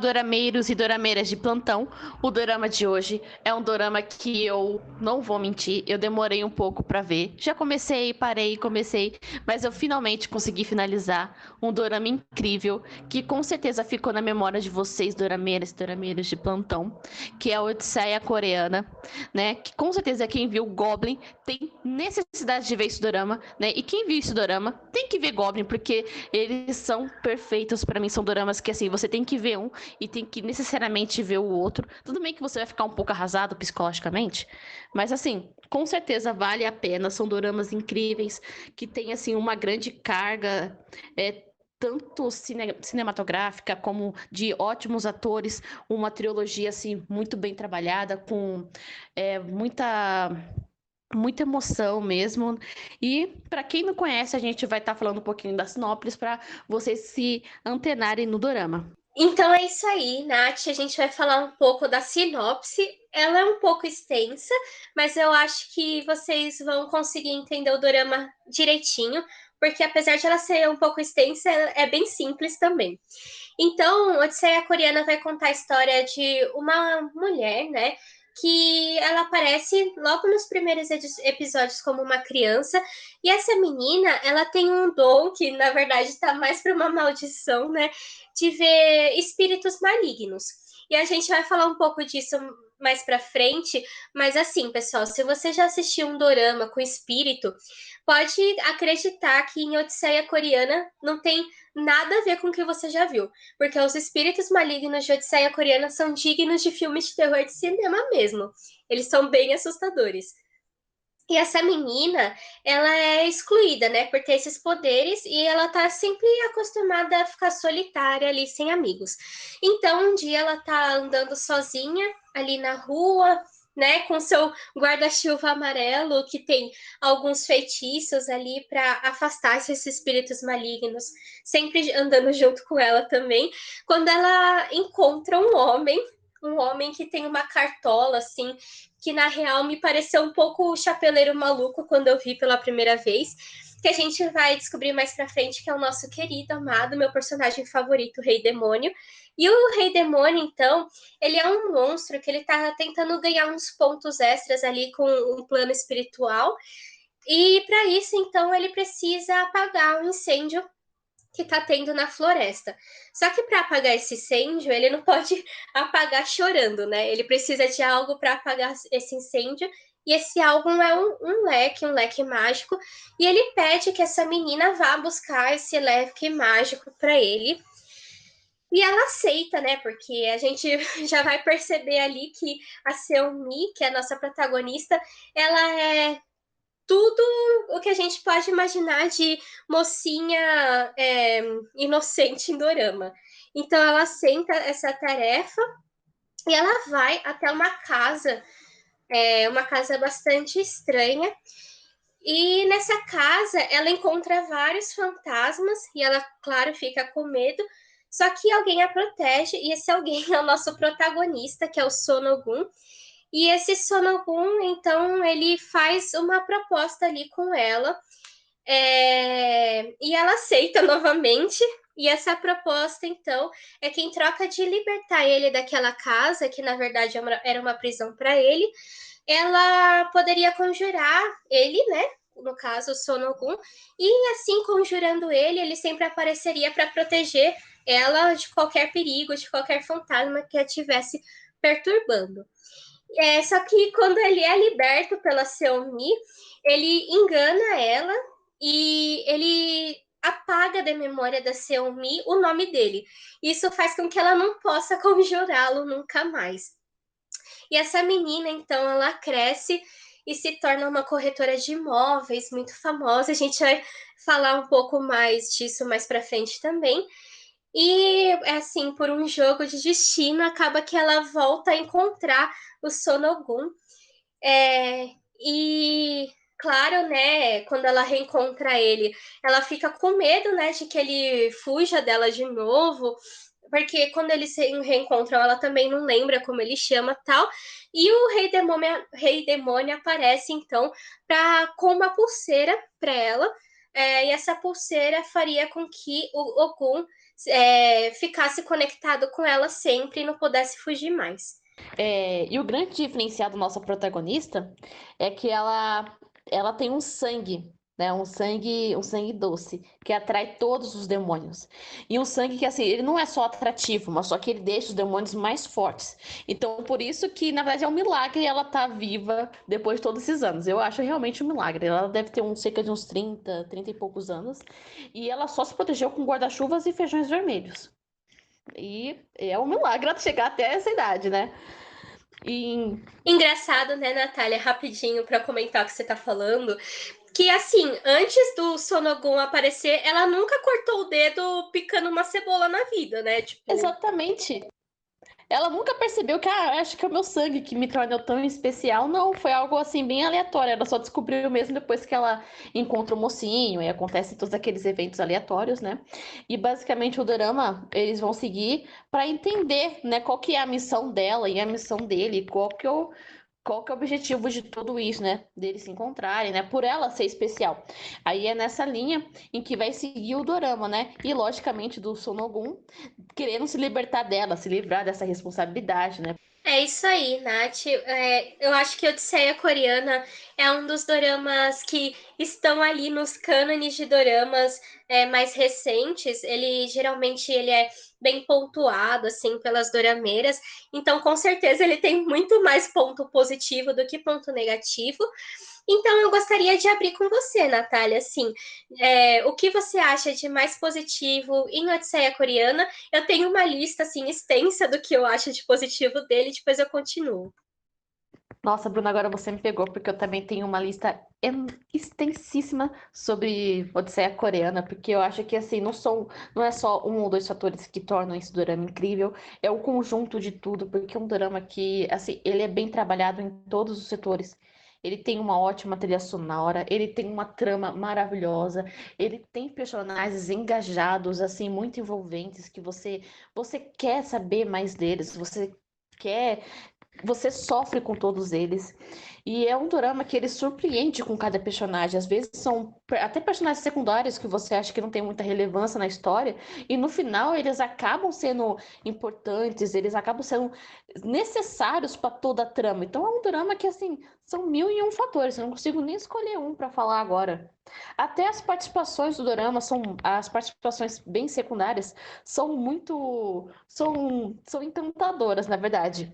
dorameiros e dorameiras de plantão. O dorama de hoje é um dorama que eu não vou mentir, eu demorei um pouco pra ver. Já comecei, parei, comecei, mas eu finalmente consegui finalizar um dorama incrível que com certeza ficou na memória de vocês, dorameiras e dorameiros de plantão, que é a Odisseia Coreana, né? Que com certeza quem viu Goblin tem necessidade de ver esse dorama, né? E quem viu esse dorama tem que ver Goblin, porque eles são perfeitos pra mim, são doramas que assim, você tem que ver um e tem que necessariamente ver o outro. Tudo bem que você vai ficar um pouco arrasado psicologicamente, mas assim, com certeza vale a pena, são doramas incríveis que tem assim uma grande carga tanto cinematográfica como de ótimos atores, uma trilogia assim muito bem trabalhada com muita emoção mesmo. E para quem não conhece, a gente vai estar falando um pouquinho da sinopse para vocês se antenarem no dorama. Então é isso aí, Nath. A gente vai falar um pouco da sinopse. Ela é um pouco extensa, mas eu acho que vocês vão conseguir entender o dorama direitinho, porque apesar de ela ser um pouco extensa, ela é bem simples também. Então, Odisseia Coreana vai contar a história de uma mulher, né? Que ela aparece logo nos primeiros episódios como uma criança. E essa menina, ela tem um dom que, na verdade, está mais para uma maldição, né? De ver espíritos malignos. E a gente vai falar um pouco disso mais pra frente, mas assim, pessoal, se você já assistiu um dorama com espírito, pode acreditar que em Odisseia Coreana não tem nada a ver com o que você já viu, porque os espíritos malignos de Odisseia Coreana são dignos de filmes de terror de cinema mesmo. Eles são bem assustadores. E essa menina, ela é excluída, né, por ter esses poderes e ela tá sempre acostumada a ficar solitária ali, sem amigos. Então, um dia ela tá andando sozinha ali na rua, né, com seu guarda-chuva amarelo, que tem alguns feitiços ali para afastar esses espíritos malignos, sempre andando junto com ela também. Quando ela encontra um homem que tem uma cartola assim, que na real me pareceu um pouco o Chapeleiro Maluco quando eu vi pela primeira vez, que a gente vai descobrir mais pra frente que é o nosso querido, amado, meu personagem favorito, o Rei Demônio. E o Rei Demônio, então, ele é um monstro que ele tá tentando ganhar uns pontos extras ali com um plano espiritual. E para isso, então, ele precisa apagar um incêndio que tá tendo na floresta. Só que para apagar esse incêndio, ele não pode apagar chorando, né? Ele precisa de algo para apagar esse incêndio. E esse álbum é um leque mágico. E ele pede que essa menina vá buscar esse leque mágico para ele. E ela aceita, né? Porque a gente já vai perceber ali que a Seomi, que é a nossa protagonista, ela é tudo o que a gente pode imaginar de mocinha inocente em dorama. Então ela aceita essa tarefa e ela vai até uma casa bastante estranha. E nessa casa ela encontra vários fantasmas e ela, claro, fica com medo. Só que alguém a protege e esse alguém é o nosso protagonista, que é o Sonogun. E esse Sonogun, então, ele faz uma proposta ali com ela, e ela aceita novamente. E essa proposta, então, é que em troca de libertar ele daquela casa, que na verdade era uma prisão para ele, ela poderia conjurar ele, né? No caso, o Sonogun, e assim conjurando ele, ele sempre apareceria para proteger ela de qualquer perigo, de qualquer fantasma que a estivesse perturbando. Só que quando ele é liberto pela Seomi, ele engana ela e ele apaga da memória da Seomi o nome dele. Isso faz com que ela não possa conjurá-lo nunca mais. E essa menina, então, ela cresce e se torna uma corretora de imóveis muito famosa. A gente vai falar um pouco mais disso mais para frente também. E, assim, por um jogo de destino, acaba que ela volta a encontrar o Sonogun. E, claro, né, quando ela reencontra ele, ela fica com medo, né, de que ele fuja dela de novo, porque quando eles se reencontram, ela também não lembra como ele chama tal. E o Rei Demônio aparece, então, com uma pulseira para ela. E essa pulseira faria com que o Ogun ficasse conectado com ela sempre e não pudesse fugir mais. E o grande diferencial da nossa protagonista é que ela tem um sangue, né? Um sangue doce, que atrai todos os demônios. E um sangue que, assim, ele não é só atrativo, mas só que ele deixa os demônios mais fortes. Então, por isso que, na verdade, é um milagre ela estar viva depois de todos esses anos. Eu acho realmente um milagre. Ela deve ter cerca de uns 30 e poucos anos. E ela só se protegeu com guarda-chuvas e feijões vermelhos. E é um milagre ela chegar até essa idade, né? E Engraçado, né, Natália, rapidinho para comentar o que você tá falando, que assim, antes do Sonogon aparecer, ela nunca cortou o dedo picando uma cebola na vida, né? Tipo, exatamente. Ela nunca percebeu que, acho que é o meu sangue que me torna tão especial. Não, foi algo assim bem aleatório. Ela só descobriu mesmo depois que ela encontra o mocinho e acontecem todos aqueles eventos aleatórios, né? E basicamente o drama eles vão seguir para entender, né, qual que é a missão dela e a missão dele, qual que é o objetivo de tudo isso, né? Deles se encontrarem, né? Por ela ser especial. Aí é nessa linha em que vai seguir o dorama, né? E logicamente do Sonogun querendo se libertar dela, se livrar dessa responsabilidade, né? é isso aí, Nath. Eu acho que Odisseia Coreana é um dos doramas que estão ali nos cânones de doramas mais recentes. Ele é bem pontuado assim pelas dorameiras, então com certeza ele tem muito mais ponto positivo do que ponto negativo. Então, eu gostaria de abrir com você, Natália, assim, o que você acha de mais positivo em Odisseia Coreana? Eu tenho uma lista, assim, extensa do que eu acho de positivo dele, depois eu continuo. Nossa, Bruna, agora você me pegou, porque eu também tenho uma lista extensíssima sobre Odisseia Coreana, porque eu acho que, assim, não é só um ou dois fatores que tornam esse dorama incrível, é o conjunto de tudo, porque é um dorama que, assim, ele é bem trabalhado em todos os setores. Ele tem uma ótima trilha sonora, ele tem uma trama maravilhosa, ele tem personagens engajados, assim, muito envolventes, que você quer saber mais deles, quer você sofre com todos eles. E é um drama que ele surpreende com cada personagem. Às vezes são até personagens secundários que você acha que não tem muita relevância na história, e no final eles acabam sendo importantes, eles acabam sendo necessários para toda a trama. Então é um drama que, assim, são mil e um fatores. Eu não consigo nem escolher um para falar agora. Até as participações do drama as participações bem secundárias são encantadoras, na verdade.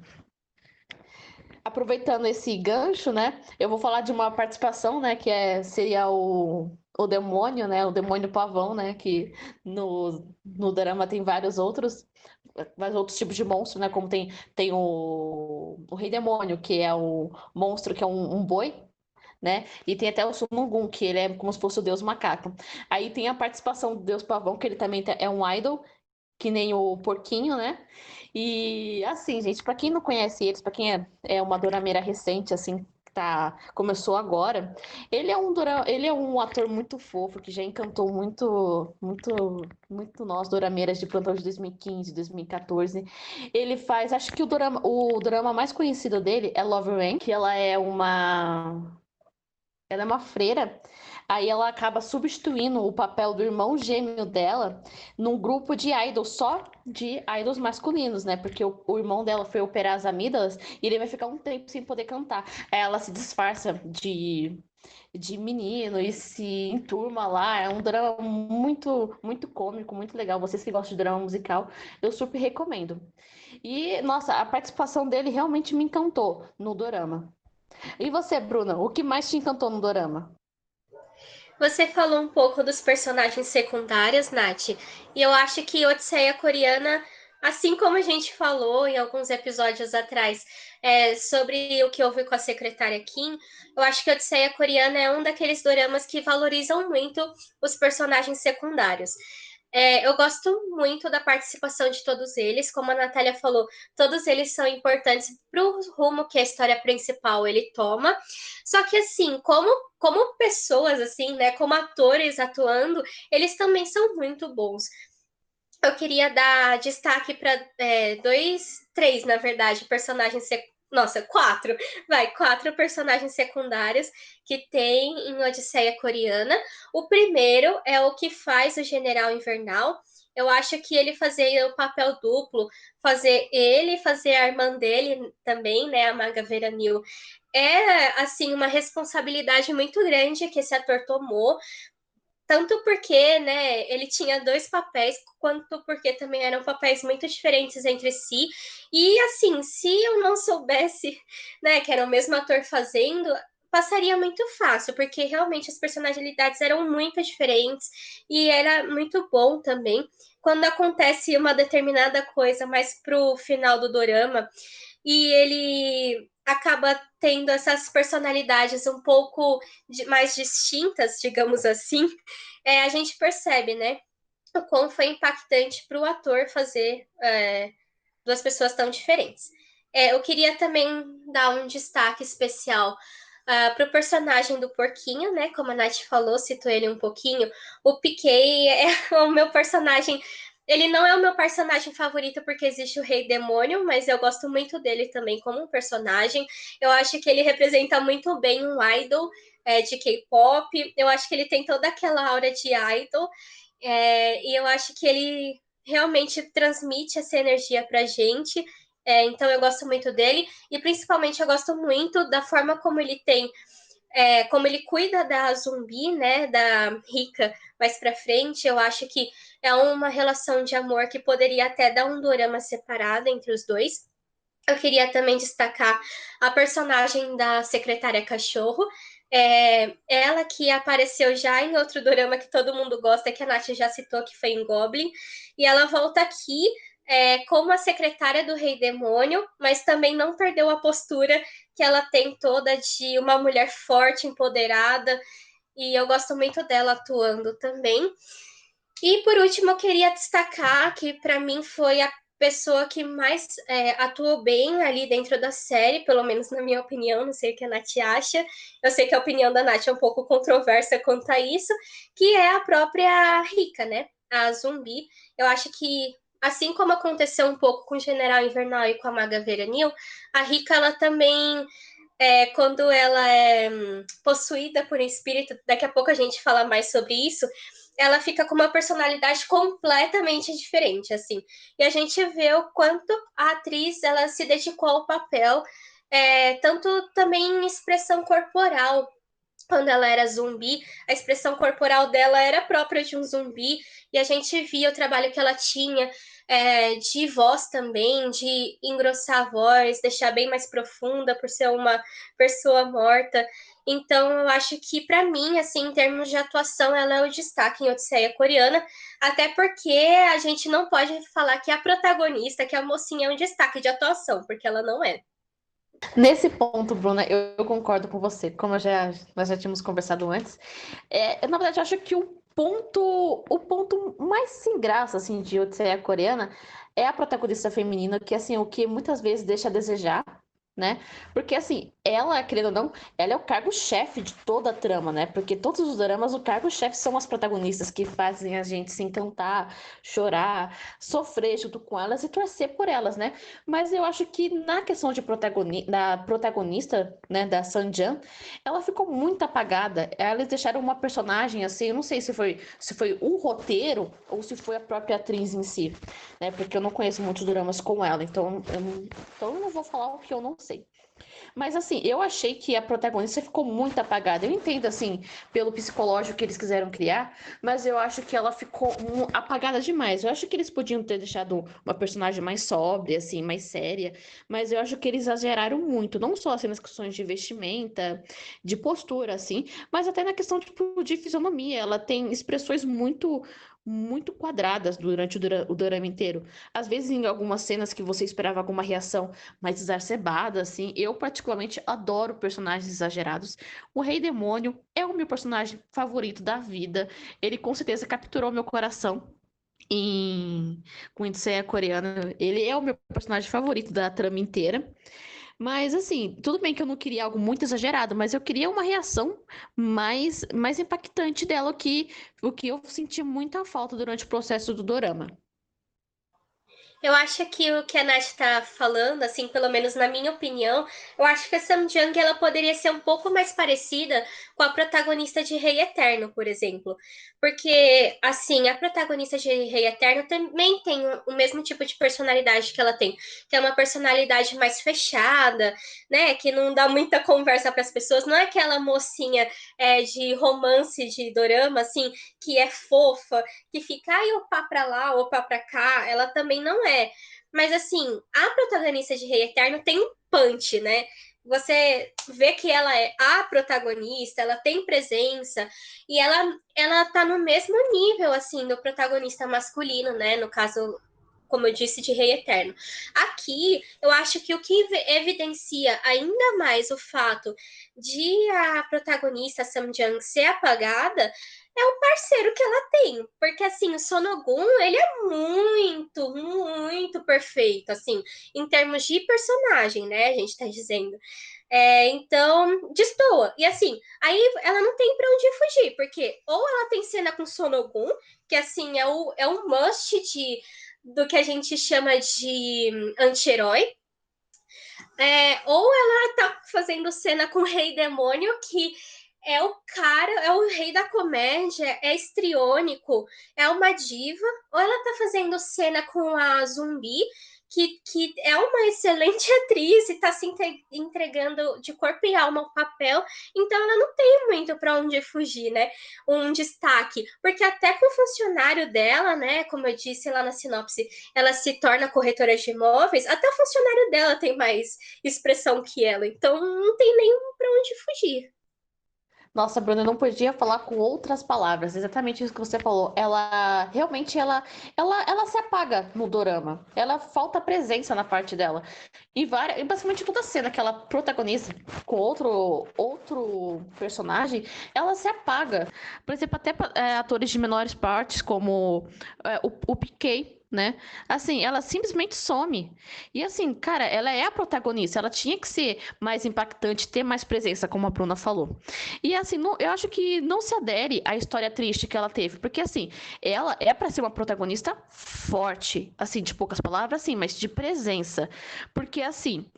Aproveitando esse gancho, né? Eu vou falar de uma participação, né? Seria o demônio, né? O demônio pavão, né? Que no drama tem vários outros tipos de monstro, né? Como tem o rei demônio, que é o monstro que é um boi, né? E tem até o Sumungun, que ele é como se fosse o deus macaco. Aí tem a participação do deus pavão, que ele também é um idol, que nem o porquinho, né? E assim, gente, pra quem não conhece eles, pra quem é uma dorameira recente, assim, começou agora, ele é um ator muito fofo, que já encantou muito nós, dorameiras de plantão de 2015, 2014. Ele faz, acho que o dorama mais conhecido dele é Love Rain, que ela é uma freira, aí ela acaba substituindo o papel do irmão gêmeo dela num grupo de idols, só de idols masculinos, né? Porque o irmão dela foi operar as amígdalas e ele vai ficar um tempo sem poder cantar. Aí ela se disfarça de menino e se enturma lá. É um drama muito cômico, muito legal. Vocês que gostam de drama musical, eu super recomendo. E, nossa, a participação dele realmente me encantou no dorama. E você, Bruna, o que mais te encantou no dorama? Você falou um pouco dos personagens secundários, Nath, e eu acho que Odisseia Coreana, assim como a gente falou em alguns episódios atrás, sobre o que houve com a secretária Kim, eu acho que Odisseia Coreana é um daqueles doramas que valorizam muito os personagens secundários. Eu gosto muito da participação de todos eles, como a Natália falou, todos eles são importantes para o rumo que a história principal ele toma. Só que assim, como pessoas assim, né, como atores atuando, eles também são muito bons. Eu queria dar destaque para três, na verdade, personagens nossa, quatro, quatro personagens secundários que tem em Odisseia Coreana. O primeiro é o que faz o General Invernal, Eu acho que ele fazia o papel duplo, fazer a irmã dele também, né, a Maga Veranil, é, assim, uma responsabilidade muito grande que esse ator tomou, tanto porque, né, ele tinha dois papéis, quanto porque também eram papéis muito diferentes entre si. E assim, se eu não soubesse, né, que era o mesmo ator fazendo, passaria muito fácil, porque realmente as personalidades eram muito diferentes e era muito bom também. Quando acontece uma determinada coisa mais pro final do dorama, e ele acaba tendo essas personalidades um pouco mais distintas, digamos assim, a gente percebe, né, o quão foi impactante para o ator fazer duas pessoas tão diferentes. Eu queria também dar um destaque especial para o personagem do Porquinho, né? Como a Nath falou, citou ele um pouquinho. O Piquet é o meu personagem. Ele não é o meu personagem favorito porque existe o Rei Demônio, mas eu gosto muito dele também como um personagem. Eu acho que ele representa muito bem um idol de K-pop. Eu acho que ele tem toda aquela aura de idol. E eu acho que ele realmente transmite essa energia pra gente. Então eu gosto muito dele. E principalmente eu gosto muito da forma como ele tem como ele cuida da Zumbi, né, da Rika mais pra frente. Eu acho que é uma relação de amor que poderia até dar um dorama separado entre os dois. Eu queria também destacar a personagem da secretária Cachorro. Ela que apareceu já em outro dorama que todo mundo gosta, que a Nath já citou, que foi em Goblin. E ela volta aqui como a secretária do Rei Demônio, mas também não perdeu a postura que ela tem toda de uma mulher forte, empoderada. E eu gosto muito dela atuando também. E por último, eu queria destacar que para mim foi a pessoa que mais atuou bem ali dentro da série, pelo menos na minha opinião, não sei o que a Nath acha. Eu sei que a opinião da Nath é um pouco controversa quanto a isso, que é a própria Rika, né? A Zumbi. Eu acho que, assim como aconteceu um pouco com o General Invernal e com a Maga Veranil, a Rika, ela também quando ela é possuída por um espírito, daqui a pouco a gente fala mais sobre isso, ela fica com uma personalidade completamente diferente, assim. E a gente vê o quanto a atriz ela se dedicou ao papel, tanto também em expressão corporal. Quando ela era zumbi, a expressão corporal dela era própria de um zumbi, e a gente via o trabalho que ela tinha de voz também, de engrossar a voz, deixar bem mais profunda por ser uma pessoa morta. Então, eu acho que, para mim, assim, em termos de atuação, ela é o destaque em Odisseia Coreana, até porque a gente não pode falar que a protagonista, que a mocinha, é um destaque de atuação, porque ela não é. Nesse ponto, Bruna, eu concordo com você. Como nós já tínhamos conversado antes, na verdade, eu acho que o ponto mais sem graça assim, de Odisseia Coreana é a protagonista feminina, que assim, o que muitas vezes deixa a desejar, né? Porque assim, ela, querendo ou não, ela é o cargo-chefe de toda a trama, né? Porque todos os dramas, o cargo-chefe são as protagonistas que fazem a gente se encantar, chorar, sofrer junto com elas e torcer por elas, né? Mas eu acho que na questão da protagonista, né, da Sanjan, ela ficou muito apagada. Elas deixaram uma personagem assim, eu não sei se foi o roteiro ou se foi a própria atriz em si, né? Porque eu não conheço muitos dramas com ela, então eu não vou falar o que eu não sei. Mas assim, eu achei que a protagonista ficou muito apagada. Eu entendo, assim, pelo psicológico que eles quiseram criar, mas eu acho que ela ficou apagada demais. Eu acho que eles podiam ter deixado uma personagem mais sóbria, assim, mais séria, mas eu acho que eles exageraram muito, não só assim, nas questões de vestimenta, de postura, assim, mas até na questão tipo, de fisionomia. Ela tem expressões muito quadradas durante o dorama inteiro. Às vezes, em algumas cenas que você esperava alguma reação mais exacerbada, assim. Eu, particularmente, adoro personagens exagerados. O Rei Demônio é o meu personagem favorito da vida. Ele, com certeza, capturou meu coração em com Odisseia Coreana. Ele é o meu personagem favorito da trama inteira. Mas, assim, tudo bem que eu não queria algo muito exagerado, mas eu queria uma reação mais impactante dela, o que eu senti muita falta durante o processo do dorama. Eu acho que o que a Nath está falando, assim, pelo menos na minha opinião, eu acho que a Samjang ela poderia ser um pouco mais parecida com a protagonista de Rei Eterno, por exemplo. Porque, assim, a protagonista de Rei Eterno também tem o mesmo tipo de personalidade que ela tem, que é uma personalidade mais fechada, né? Que não dá muita conversa para as pessoas. Não é aquela mocinha de romance de dorama, assim, que é fofa, que fica, ai, opa pra lá, opa pra cá, ela também não é. Mas assim, a protagonista de Rei Eterno tem um punch, né? Você vê que ela é a protagonista, ela tem presença e ela tá no mesmo nível assim do protagonista masculino, né? No caso, como eu disse, de Rei Eterno. Aqui, eu acho que o que evidencia ainda mais o fato de a protagonista Samjang ser apagada é o parceiro que ela tem. Porque, assim, o Sonogun, ele é muito, muito perfeito, assim, em termos de personagem, né? A gente tá dizendo. Então, destoa. E assim, aí ela não tem pra onde fugir, porque ou ela tem cena com Sonogun, que assim é um must do que a gente chama de anti-herói, ou ela tá fazendo cena com o Rei Demônio, que é o cara, é o rei da comédia, é estriônico, é uma diva, ou ela tá fazendo cena com a Zumbi, que é uma excelente atriz e tá se entregando de corpo e alma ao papel, então ela não tem muito para onde fugir, né? Um destaque, porque até com o funcionário dela, né, como eu disse lá na sinopse, ela se torna corretora de imóveis, até o funcionário dela tem mais expressão que ela, então não tem nem para onde fugir. Nossa, Bruna, eu não podia falar com outras palavras. Exatamente isso que você falou. Ela realmente ela se apaga no dorama. Ela falta presença na parte dela. E basicamente toda cena que ela protagoniza com outro personagem, ela se apaga. Por exemplo, até atores de menores partes, como o Piquet. Né? Assim, ela simplesmente some. E assim, cara, ela é a protagonista. Ela tinha que ser mais impactante, ter mais presença, como a Bruna falou. E assim, eu acho que não se adere à história triste que ela teve, porque assim, ela é para ser uma protagonista forte, assim, de poucas palavras, assim, mas de presença. Porque assim,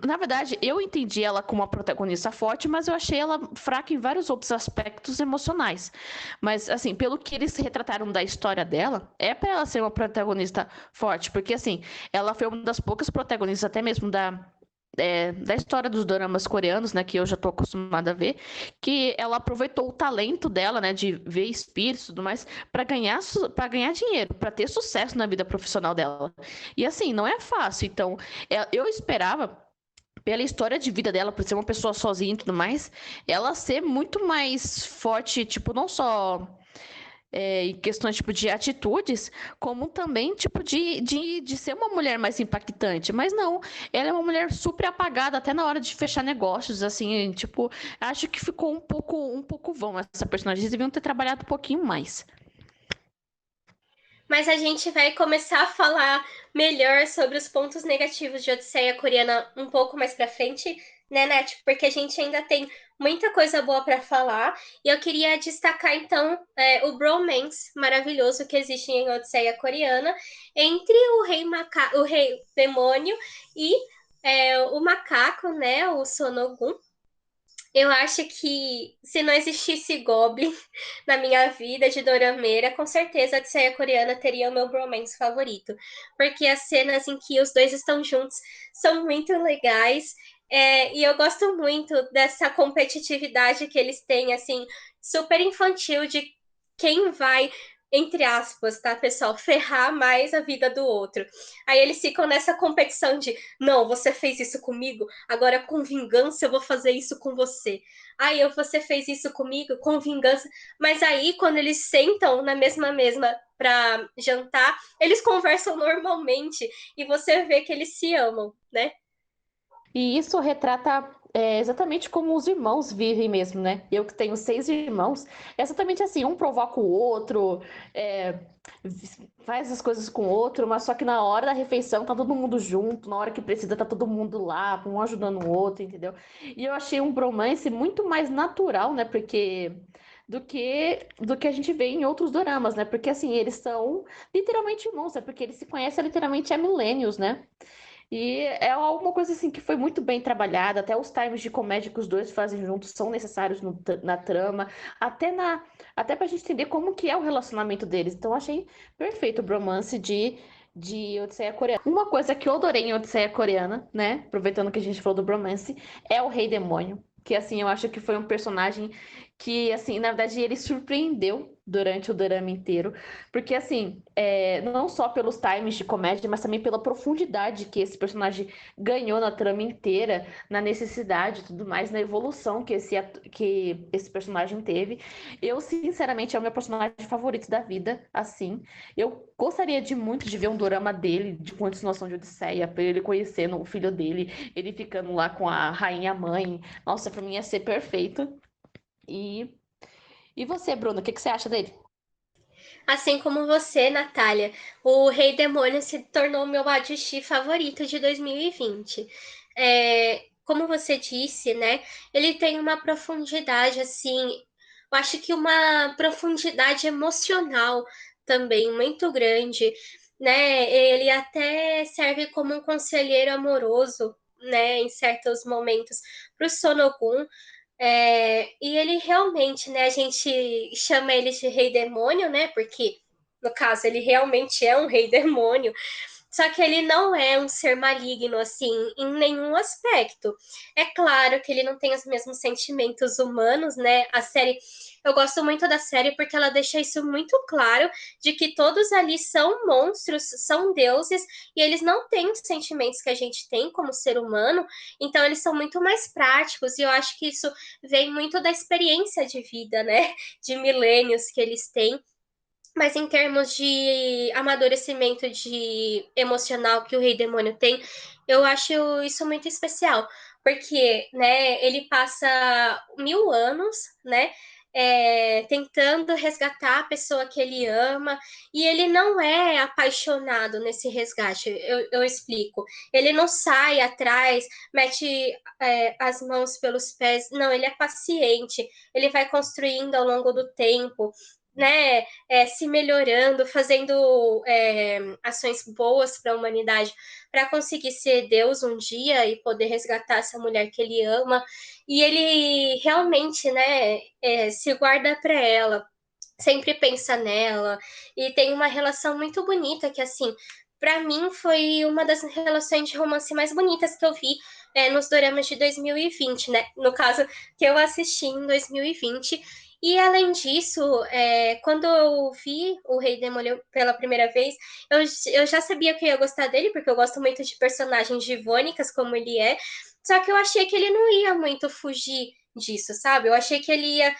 na verdade, eu entendi ela como uma protagonista forte, mas eu achei ela fraca em vários outros aspectos emocionais. Mas assim, pelo que eles retrataram da história dela, é para ela ser uma protagonista forte, porque assim, ela foi uma das poucas protagonistas até mesmo da história dos doramas coreanos, né, que eu já tô acostumada a ver, que ela aproveitou o talento dela, né, de ver espíritos e tudo mais, para ganhar dinheiro, para ter sucesso na vida profissional dela. E assim, não é fácil. Então, eu esperava pela história de vida dela, por ser uma pessoa sozinha e tudo mais, ela ser muito mais forte, tipo, não só em questões tipo de atitudes, como também tipo de ser uma mulher mais impactante. Mas não, ela é uma mulher super apagada até na hora de fechar negócios, assim, tipo, acho que ficou um pouco vão essa personagem. Eles deviam ter trabalhado um pouquinho mais. Mas a gente vai começar a falar melhor sobre os pontos negativos de Odisseia Coreana um pouco mais pra frente, né, Nath? Porque a gente ainda tem muita coisa boa para falar. E eu queria destacar, então, o bromance maravilhoso que existe em Odisseia Coreana entre o rei demônio e o macaco, né, o Sonogun. Eu acho que se não existisse Goblin na minha vida de dorameira, com certeza a Odisseia Coreana teria o meu bromance favorito. Porque as cenas em que os dois estão juntos são muito legais. E eu gosto muito dessa competitividade que eles têm, assim, super infantil de quem vai, entre aspas, tá, pessoal, ferrar mais a vida do outro. Aí eles ficam nessa competição de, não, você fez isso comigo, agora com vingança eu vou fazer isso com você. Aí você fez isso comigo com vingança. Mas aí, quando eles sentam na mesma para jantar, eles conversam normalmente e você vê que eles se amam, né? E isso retrata exatamente como os irmãos vivem mesmo, né? Eu que tenho 6 irmãos, é exatamente assim, um provoca o outro, é, faz as coisas com o outro, mas só que na hora da refeição tá todo mundo junto, na hora que precisa tá todo mundo lá, um ajudando o outro, entendeu? E eu achei um bromance muito mais natural, né? Porque do que a gente vê em outros doramas, né? Porque assim, eles são literalmente irmãos, é porque eles se conhecem literalmente há milênios, né? E é alguma coisa assim que foi muito bem trabalhada, até os times de comédia que os dois fazem juntos são necessários na trama, até até pra gente entender como que é o relacionamento deles. Então eu achei perfeito o bromance de Odisseia Coreana. Uma coisa que eu adorei em Odisseia Coreana, né? Aproveitando que a gente falou do bromance, é o Rei Demônio. Que assim, eu acho que foi um personagem que, assim, na verdade, ele surpreendeu durante o drama inteiro. Porque, assim, não só pelos times de comédia, mas também pela profundidade que esse personagem ganhou na trama inteira, na necessidade e tudo mais, na evolução que esse personagem teve. Eu, sinceramente, é o meu personagem favorito da vida, assim. Eu gostaria de muito de ver um dorama dele, de continuação de Odisseia, pra ele conhecendo o filho dele, ele ficando lá com a rainha mãe. Nossa, pra mim ia ser perfeito. E, e você, Bruno, o que você acha dele? Assim como você, Natália, o Rei Demônio se tornou o meu Adichie favorito de 2020. Como você disse, né? Ele tem uma profundidade, assim, eu acho que uma profundidade emocional também muito grande, né? Ele até serve como um conselheiro amoroso, né, em certos momentos, para o Sonokun. E ele realmente, né, a gente chama ele de rei demônio, né, porque no caso ele realmente é um rei demônio, só que ele não é um ser maligno, assim, em nenhum aspecto. É claro que ele não tem os mesmos sentimentos humanos, né? A série. Eu gosto muito da série porque ela deixa isso muito claro de que todos ali são monstros, são deuses, e eles não têm os sentimentos que a gente tem como ser humano, então eles são muito mais práticos, e eu acho que isso vem muito da experiência de vida, né? De milênios que eles têm. Mas em termos de amadurecimento de emocional que o Rei Demônio tem, eu acho isso muito especial, porque, né, ele passa 1000 anos, né, tentando resgatar a pessoa que ele ama, e ele não é apaixonado nesse resgate. Eu explico. Ele não sai atrás, mete as mãos pelos pés. Não, ele é paciente. Ele vai construindo ao longo do tempo, né, se melhorando, fazendo ações boas para a humanidade, para conseguir ser Deus um dia e poder resgatar essa mulher que ele ama. E ele realmente, né, se guarda para ela, sempre pensa nela e tem uma relação muito bonita que, assim, para mim foi uma das relações de romance mais bonitas que eu vi nos doramas de 2020, né? No caso, que eu assisti em 2020. E além disso, quando eu vi o Rei Demônio pela primeira vez, eu já sabia que eu ia gostar dele, porque eu gosto muito de personagens divônicas, como ele é. Só que eu achei que ele não ia muito fugir disso, sabe? Eu achei que ele ia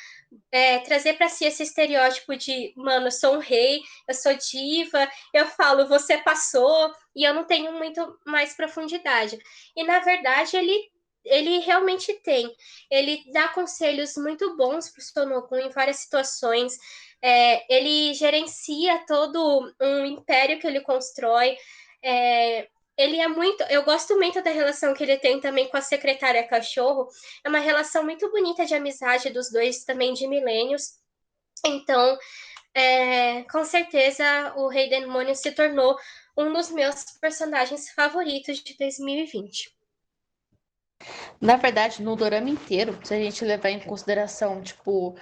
trazer para si esse estereótipo de, mano, eu sou um rei, eu sou diva, eu falo, você passou, e eu não tenho muito mais profundidade. E na verdade, ele realmente tem. Ele dá conselhos muito bons para o Sonokun em várias situações. Ele gerencia todo um império que ele constrói. Ele é muito. Eu gosto muito da relação que ele tem também com a secretária cachorro. É uma relação muito bonita de amizade dos dois, também de milênios. Então, com certeza, o Rei Demônio se tornou um dos meus personagens favoritos de 2020. Na verdade, no dorama inteiro, se a gente levar em consideração, tipo,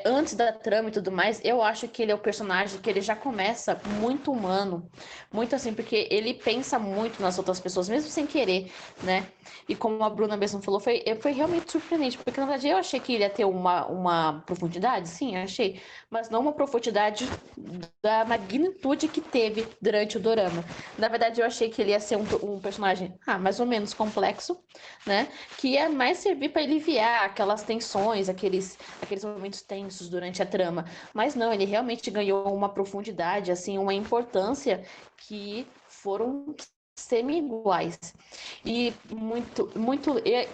antes da trama e tudo mais, eu acho que ele é o personagem que ele já começa muito humano, muito assim, porque ele pensa muito nas outras pessoas, mesmo sem querer, né? E como a Bruna mesmo falou, foi realmente surpreendente, porque na verdade eu achei que ele ia ter uma profundidade, sim, achei, mas não uma profundidade da magnitude que teve durante o dorama. Na verdade, eu achei que ele ia ser um personagem, mais ou menos complexo, né? Que ia mais servir para aliviar aquelas tensões, aqueles momentos tensos durante a trama. Mas não, ele realmente ganhou uma profundidade, assim, uma importância que foram semi-iguais. E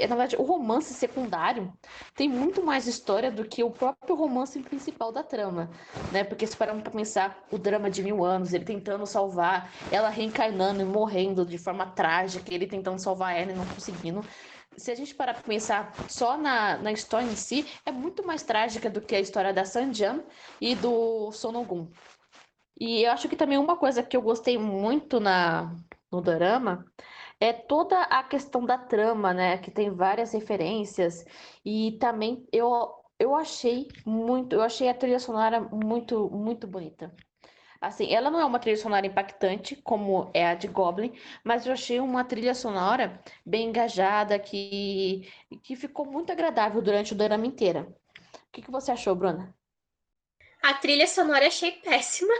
na verdade, o romance secundário tem muito mais história do que o próprio romance principal da trama, né? Porque se pararmos para pensar, o drama de 1000 anos, ele tentando salvar, ela reencarnando e morrendo de forma trágica, ele tentando salvar ela e não conseguindo. se a gente parar para pensar só na história em si, é muito mais trágica do que a história da Sanjam e do Sonogum. E eu acho que também uma coisa que eu gostei muito no dorama é toda a questão da trama, né? Que tem várias referências. E também eu achei a trilha sonora muito bonita. Assim, ela não é uma trilha sonora impactante, como é a de Goblin, mas eu achei uma trilha sonora bem engajada, que ficou muito agradável durante o drama inteiro. O que você achou, Bruna? A trilha sonora achei péssima.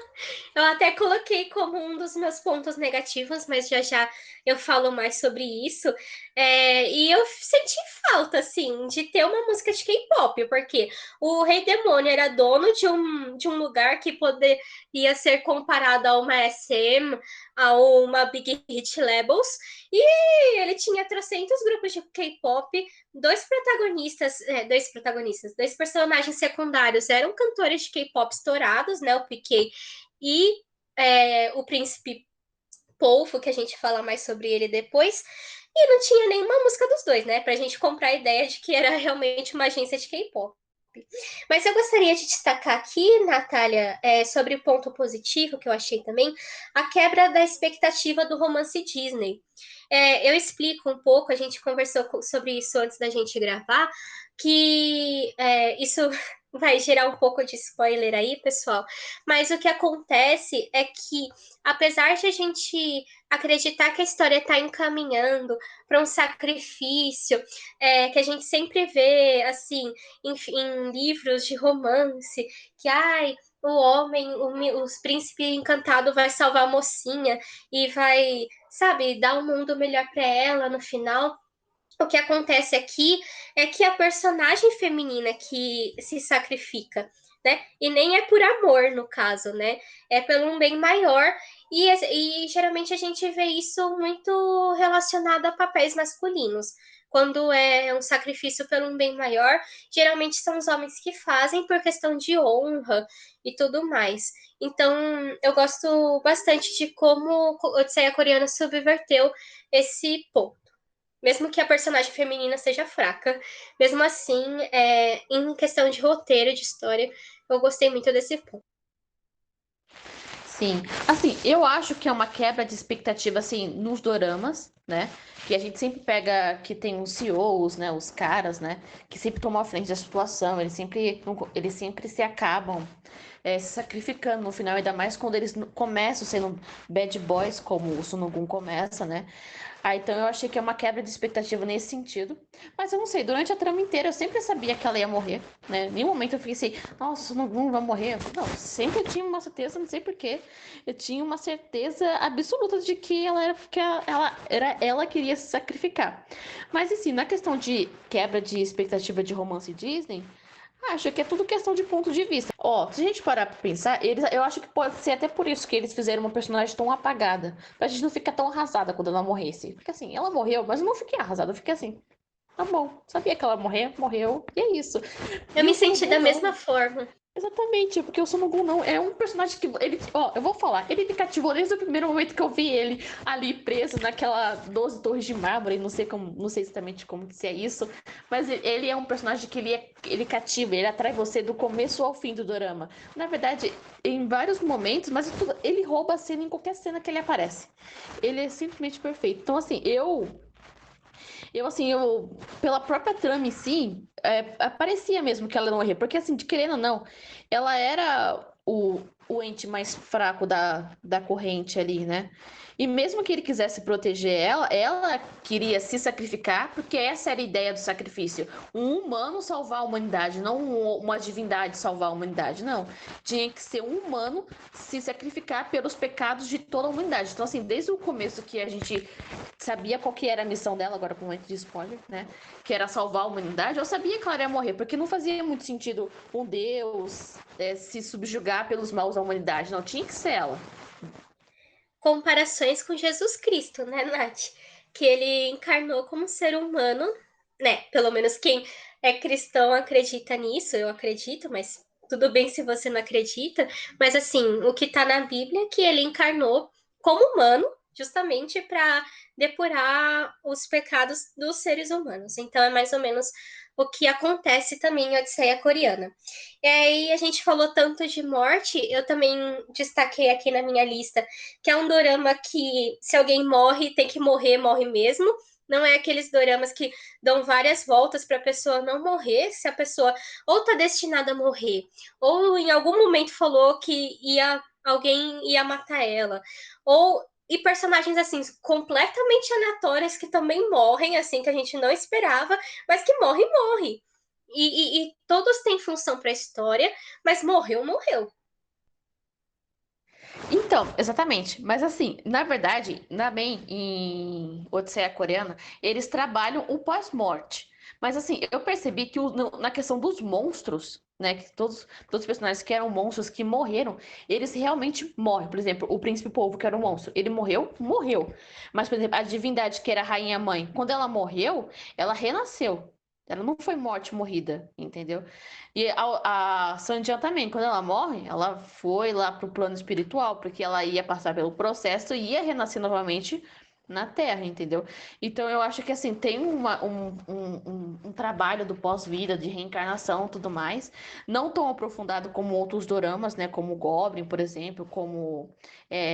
Eu até coloquei como um dos meus pontos negativos, mas já já eu falo mais sobre isso. E eu senti falta, assim, de ter uma música de K-pop, porque o Rei Demônio era dono de um lugar que poderia ser comparado a uma SM, a uma Big Hit Labels, e ele tinha trocentos grupos de K-pop, dois personagens secundários eram cantores de K-pop estourados, né? O PK e o Príncipe Polfo, que a gente fala mais sobre ele depois. E não tinha nenhuma música dos dois, né? Pra gente comprar a ideia de que era realmente uma agência de K-pop. Mas eu gostaria de destacar aqui, Natália, sobre o ponto positivo que eu achei também, a quebra da expectativa do romance Disney. Eu explico um pouco, a gente conversou sobre isso antes da gente gravar, que isso vai gerar um pouco de spoiler aí, pessoal. Mas o que acontece é que, apesar de a gente acreditar que a história está encaminhando para um sacrifício, que a gente sempre vê, assim, em livros de romance, que ai, o homem, os príncipe encantado vai salvar a mocinha e vai, sabe, dar um mundo melhor para ela no final. O que acontece aqui é que a personagem feminina que se sacrifica, né? E nem é por amor, no caso, né? É pelo um bem maior. E geralmente a gente vê isso muito relacionado a papéis masculinos. Quando é um sacrifício pelo um bem maior, geralmente são os homens que fazem por questão de honra e tudo mais. Então, eu gosto bastante de como o Odisseia Coreana subverteu esse ponto. Mesmo que a personagem feminina seja fraca, mesmo assim, em questão de roteiro, de história, eu gostei muito desse ponto. Sim, assim, eu acho que é uma quebra de expectativa, assim, nos doramas, né? Que a gente sempre pega que tem os CEOs, né? Os caras, né? Que sempre tomam a frente da situação, eles sempre se acabam se sacrificando no final, ainda mais quando eles começam sendo bad boys, como o Sunogun começa, né? Então eu achei que é uma quebra de expectativa nesse sentido. Mas eu não sei, durante a trama inteira eu sempre sabia que ela ia morrer, né? Em nenhum momento eu fiquei assim, nossa, o Sunogun vai morrer. Não, sempre eu tinha uma certeza, não sei porquê. Eu tinha uma certeza absoluta de que ela queria se sacrificar. Mas assim, na questão de quebra de expectativa de romance Disney, acho que é tudo questão de ponto de vista. Ó, se a gente parar pra pensar, eu acho que pode ser até por isso que eles fizeram uma personagem tão apagada. Pra gente não ficar tão arrasada quando ela morresse. Porque assim, ela morreu, mas eu não fiquei arrasada. Eu fiquei assim, tá bom. Sabia que ela morreu, e é isso. Eu E o me senti Sonogul da mesma não. forma. Exatamente, porque o Sonogul não é um personagem que ele, ó, eu vou falar, ele me cativou desde o primeiro momento que eu vi ele ali preso naquela 12 torres de mármore, não sei exatamente como que é isso, mas ele é um personagem que ele cativa, ele atrai você do começo ao fim do dorama. Na verdade, em vários momentos, mas ele rouba a cena em qualquer cena que ele aparece. Ele é simplesmente perfeito. Então assim, pela própria trama em si, parecia mesmo que ela não ia morrer. Porque, assim, de querendo ou não, ela era o ente mais fraco da corrente ali, né? E mesmo que ele quisesse proteger ela queria se sacrificar, porque essa era a ideia do sacrifício. Um humano salvar a humanidade, não uma divindade salvar a humanidade, não. Tinha que ser um humano se sacrificar pelos pecados de toda a humanidade. Então, assim, desde o começo que a gente sabia qual que era a missão dela, agora com momento de spoiler, né? Que era salvar a humanidade, eu sabia que ela ia morrer, porque não fazia muito sentido um deus se subjugar pelos maus da humanidade. Não, tinha que ser ela. Comparações com Jesus Cristo, né, Nath? Que ele encarnou como ser humano, né? Pelo menos quem é cristão acredita nisso, eu acredito, mas tudo bem se você não acredita. Mas assim, o que tá na Bíblia é que ele encarnou como humano, justamente para depurar os pecados dos seres humanos. Então é mais ou menos o que acontece também em Odisseia Coreana. E aí a gente falou tanto de morte, eu também destaquei aqui na minha lista que é um dorama que se alguém morre, tem que morrer, morre mesmo. Não é aqueles doramas que dão várias voltas para a pessoa não morrer, se a pessoa ou está destinada a morrer, ou em algum momento falou que alguém ia matar ela, ou e personagens assim completamente aleatórios que também morrem, assim que a gente não esperava, mas que morre. E todos têm função para a história, mas morreu, morreu. Então, exatamente. Mas assim, na verdade, bem em Odisseia Coreana, eles trabalham o pós-morte. Mas assim, eu percebi que na questão dos monstros, né, que todos os personagens que eram monstros que morreram, eles realmente morrem. Por exemplo, o príncipe polvo, que era um monstro, ele morreu, morreu. Mas, por exemplo, a divindade que era a rainha mãe, quando ela morreu, ela renasceu. Ela não foi morte morrida, entendeu? E a Sanjian também, quando ela morre, ela foi lá pro plano espiritual, porque ela ia passar pelo processo e ia renascer novamente na Terra, entendeu? Então eu acho que assim, tem um trabalho do pós-vida, de reencarnação e tudo mais, não tão aprofundado como outros doramas, né? Como Goblin, por exemplo, como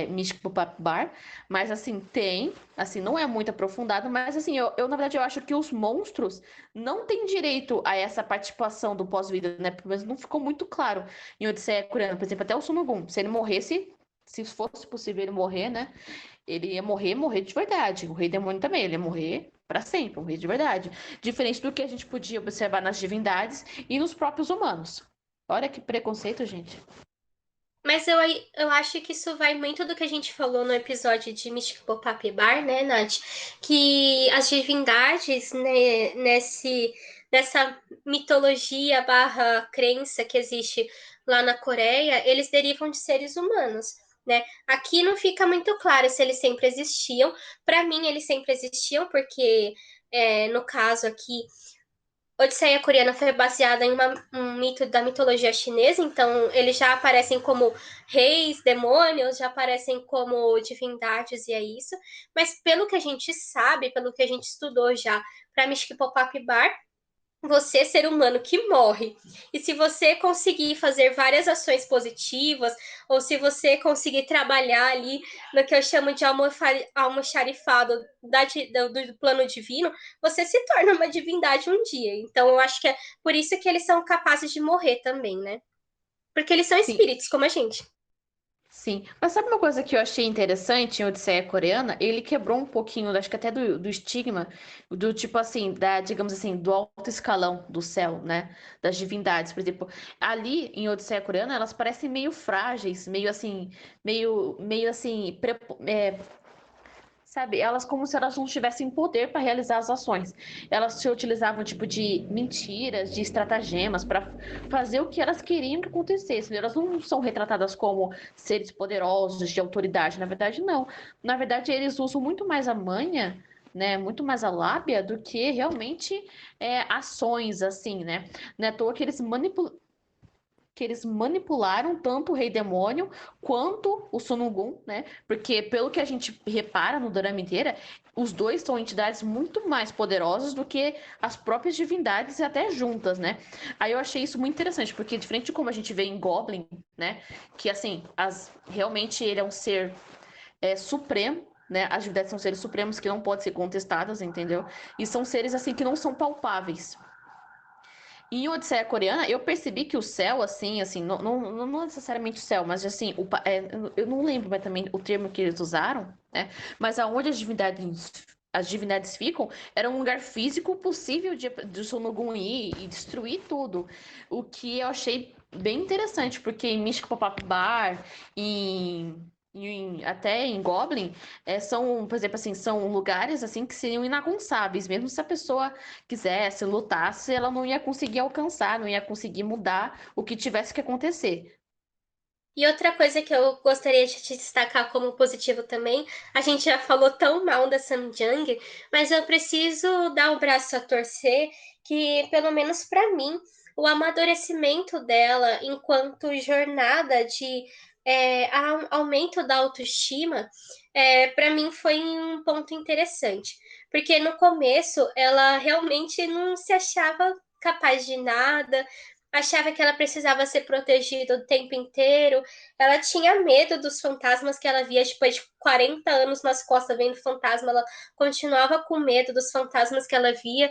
Mystic Pop-Up Bar, mas assim, tem, assim, não é muito aprofundado, mas assim, na verdade eu acho que os monstros não têm direito a essa participação do pós-vida, né? Pelo menos não ficou muito claro em Odisseia Coreana, por exemplo, até o Sonogum, se ele morresse, se fosse possível ele morrer, né? Ele ia morrer de verdade. O Rei Demônio também, ele ia morrer para sempre, um rei de verdade. Diferente do que a gente podia observar nas divindades e nos próprios humanos. Olha que preconceito, gente. Mas eu acho que isso vai muito do que a gente falou no episódio de Mystic Pop-Up Bar, né, Nath? Que as divindades, né, nessa mitologia barra crença que existe lá na Coreia, eles derivam de seres humanos, né? Aqui não fica muito claro se eles sempre existiam. Para mim, eles sempre existiam, porque no caso aqui Odisseia Coreana foi baseada em um mito da mitologia chinesa, então eles já aparecem como reis, demônios, já aparecem como divindades, e é isso. Mas pelo que a gente sabe, pelo que a gente estudou já para Mystic Pop-Up Bar, você, ser humano que morre, e se você conseguir fazer várias ações positivas, ou se você conseguir trabalhar ali no que eu chamo de almoxarifado do plano divino, você se torna uma divindade um dia. Então, eu acho que é por isso que eles são capazes de morrer também, né? Porque eles são Sim, espíritos, como a gente. sim. Mas sabe uma coisa que eu achei interessante em Odisseia Coreana? Ele quebrou um pouquinho, acho que até do estigma, do tipo assim, digamos assim, do alto escalão do céu, né? Das divindades, por exemplo. Ali em Odisseia Coreana, elas parecem meio frágeis, meio assim, meio assim, sabe? Elas como se elas não tivessem poder para realizar as ações. Elas se utilizavam tipo de mentiras, de estratagemas para fazer o que elas queriam que acontecesse. Elas não são retratadas como seres poderosos de autoridade, na verdade não. Na verdade eles usam muito mais a manha, né, muito mais a lábia do que realmente ações assim, né? Não é à toa que eles manipularam tanto o Rei Demônio quanto o Sonugum, né? Porque pelo que a gente repara no drama inteira, os dois são entidades muito mais poderosas do que as próprias divindades até juntas, né? Aí eu achei isso muito interessante, porque diferente de como a gente vê em Goblin, né? Que assim, realmente ele é um ser supremo, né? As divindades são seres supremos que não podem ser contestadas, entendeu? E são seres assim que não são palpáveis. Em Odisseia Coreana, eu percebi que o céu, assim, não necessariamente o céu, mas assim, eu não lembro mais também o termo que eles usaram, né? Mas aonde as divindades ficam era um lugar físico possível de Sonogum ir e destruir tudo. O que eu achei bem interessante, porque em Mystic Pop-Up Bar, até em Goblin, por exemplo, assim, são lugares assim que seriam inagonçáveis, mesmo se a pessoa quisesse, lutasse, ela não ia conseguir alcançar, não ia conseguir mudar o que tivesse que acontecer. E outra coisa que eu gostaria de te destacar como positivo também, a gente já falou tão mal da Samjang, mas eu preciso dar o braço a torcer que, pelo menos para mim, o amadurecimento dela enquanto jornada de aumento da autoestima, para mim foi um ponto interessante. Porque no começo ela realmente não se achava capaz de nada, achava que ela precisava ser protegida o tempo inteiro. Ela tinha medo dos fantasmas que ela via depois de 40 anos nas costas vendo fantasma. Ela continuava com medo dos fantasmas que ela via.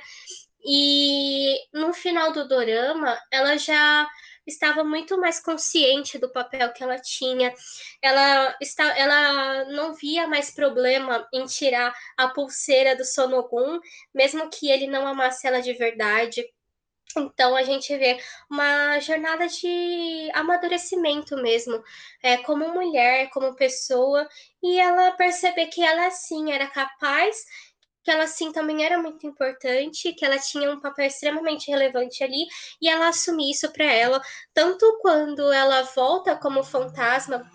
E no final do dorama, ela já estava muito mais consciente do papel que ela tinha. Ela não via mais problema em tirar a pulseira do Sonogun, mesmo que ele não amasse ela de verdade. Então a gente vê uma jornada de amadurecimento mesmo, como mulher, como pessoa, e ela perceber que ela sim era capaz, que ela sim também era muito importante, que ela tinha um papel extremamente relevante ali, e ela assumir isso para ela, tanto quando ela volta como fantasma,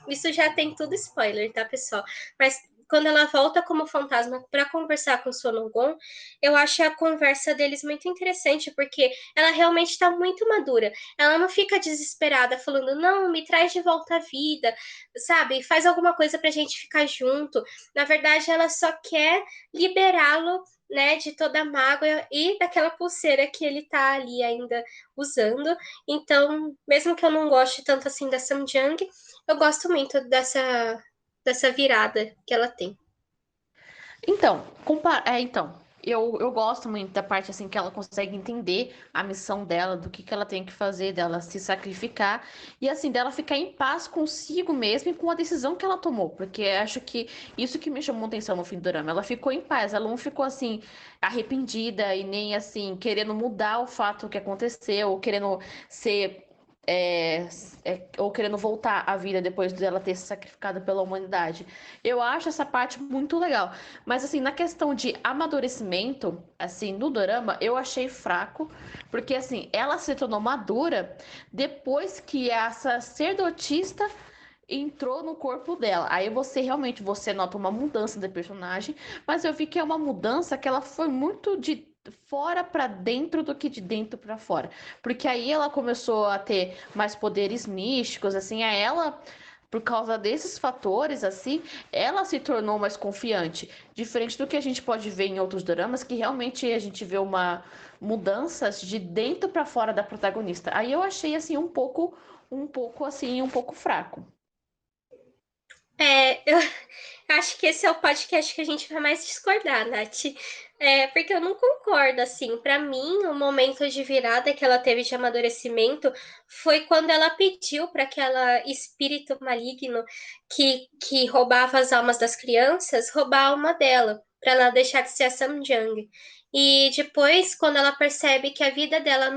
isso já tem tudo spoiler, tá, pessoal? Mas quando ela volta como fantasma para conversar com o Sonogon, eu acho a conversa deles muito interessante, porque ela realmente está muito madura. Ela não fica desesperada falando, não, me traz de volta à vida, sabe? Faz alguma coisa pra gente ficar junto. Na verdade, ela só quer liberá-lo, né, de toda a mágoa e daquela pulseira que ele tá ali ainda usando. Então, mesmo que eu não goste tanto assim da Samjang, eu gosto muito dessa virada que ela tem. Então, eu gosto muito da parte assim que ela consegue entender a missão dela, do que ela tem que fazer, dela se sacrificar e assim dela ficar em paz consigo mesma e com a decisão que ela tomou, porque acho que isso que me chamou atenção no fim do drama, ela ficou em paz, ela não ficou assim arrependida e nem assim querendo mudar o fato que aconteceu, ou querendo ser é, ou querendo voltar à vida depois dela ter se sacrificado pela humanidade. Eu acho essa parte muito legal. Mas assim, na questão de amadurecimento, assim, no dorama, eu achei fraco, porque assim, ela se tornou madura depois que a sacerdotista entrou no corpo dela. Aí você nota uma mudança da personagem, mas eu vi que é uma mudança que ela foi muito de fora para dentro do que de dentro para fora, porque aí ela começou a ter mais poderes místicos, assim, a ela por causa desses fatores, assim, ela se tornou mais confiante. Diferente do que a gente pode ver em outros dramas, que realmente a gente vê uma mudança de dentro para fora da protagonista. Aí eu achei assim um pouco fraco. Eu acho que esse é o podcast que a gente vai mais discordar, Nath. Porque eu não concordo, assim. Para mim, o momento de virada que ela teve de amadurecimento foi quando ela pediu para aquela espírito maligno que roubava as almas das crianças roubar a alma dela, para ela deixar de ser a Samjang. E depois, quando ela percebe que a vida dela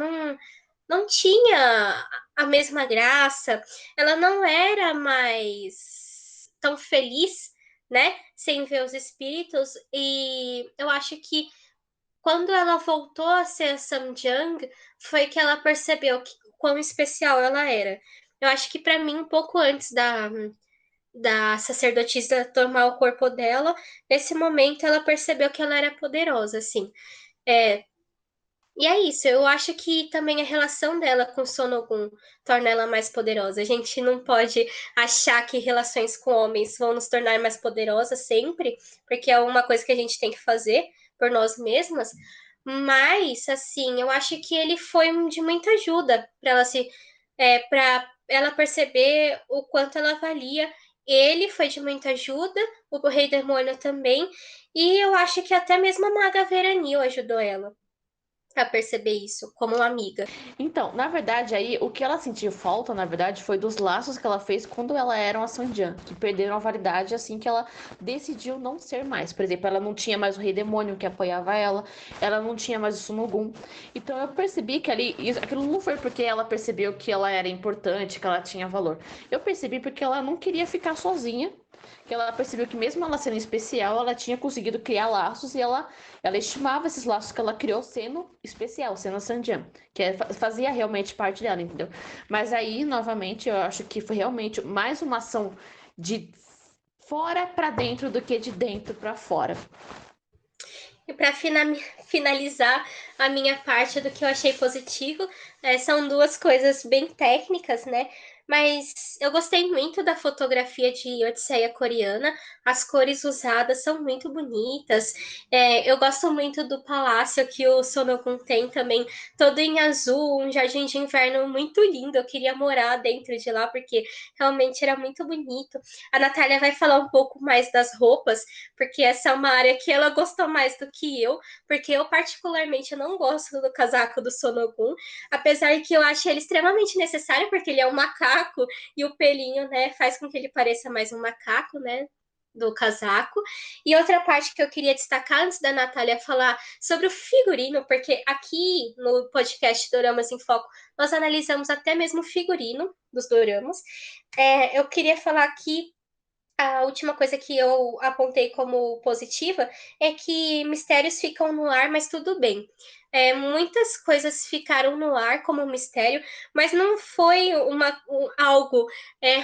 não tinha a mesma graça, ela não era mais tão feliz, né, sem ver os espíritos, e eu acho que quando ela voltou a ser a Samjang, foi que ela percebeu quão especial ela era. Eu acho que para mim, um pouco antes da sacerdotisa tomar o corpo dela, nesse momento ela percebeu que ela era poderosa, assim. É, e é isso, eu acho que também a relação dela com Sonogun torna ela mais poderosa. A gente não pode achar que relações com homens vão nos tornar mais poderosas sempre, porque é uma coisa que a gente tem que fazer por nós mesmas. Mas, assim, eu acho que ele foi de muita ajuda para ela perceber o quanto ela valia. Ele foi de muita ajuda, o Rei Demônio também, e eu acho que até mesmo a Maga Veranil ajudou ela a perceber isso como uma amiga. Então, na verdade, aí o que ela sentiu falta, na verdade, foi dos laços que ela fez quando ela era uma Sanjian, que perderam a validade assim que ela decidiu não ser mais. Por exemplo, ela não tinha mais o Rei Demônio que apoiava ela não tinha mais o Sunogun. Então eu percebi que ali, aquilo não foi porque ela percebeu que ela era importante, que ela tinha valor. Eu percebi porque ela não queria ficar sozinha, que ela percebeu que mesmo ela sendo especial, ela tinha conseguido criar laços e ela estimava esses laços que ela criou sendo especial, sendo a Sanjian, fazia realmente parte dela, entendeu? Mas aí, novamente, eu acho que foi realmente mais uma ação de fora para dentro do que de dentro para fora. E para finalizar a minha parte do que eu achei positivo, são duas coisas bem técnicas, né? Mas eu gostei muito da fotografia de Odisseia Coreana. As cores usadas são muito bonitas. Eu gosto muito do palácio que o Sonokun tem também, todo em azul, um jardim de inverno muito lindo. Eu queria morar dentro de lá porque realmente era muito bonito. A Natália vai falar um pouco mais das roupas, porque essa é uma área que ela gostou mais do que eu, porque eu particularmente não gosto do casaco do Sonokun, apesar que eu acho ele extremamente necessário, porque ele é um macaco e o pelinho, né, faz com que ele pareça mais um macaco, né, do casaco. E outra parte que eu queria destacar antes da Natália falar sobre o figurino, porque aqui no podcast Doramas em Foco nós analisamos até mesmo o figurino dos doramas. Eu queria falar que a última coisa que eu apontei como positiva é que mistérios ficam no ar, mas tudo bem. Muitas coisas ficaram no ar como mistério, mas não foi algo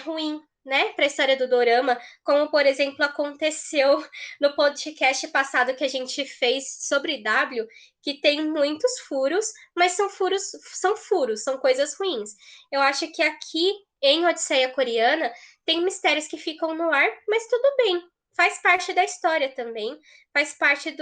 ruim, né, para a história do Dorama, como por exemplo aconteceu no podcast passado que a gente fez sobre W, que tem muitos furos, mas são coisas ruins. Eu acho que aqui em Odisseia Coreana tem mistérios que ficam no ar, mas tudo bem. Faz parte da história também, faz parte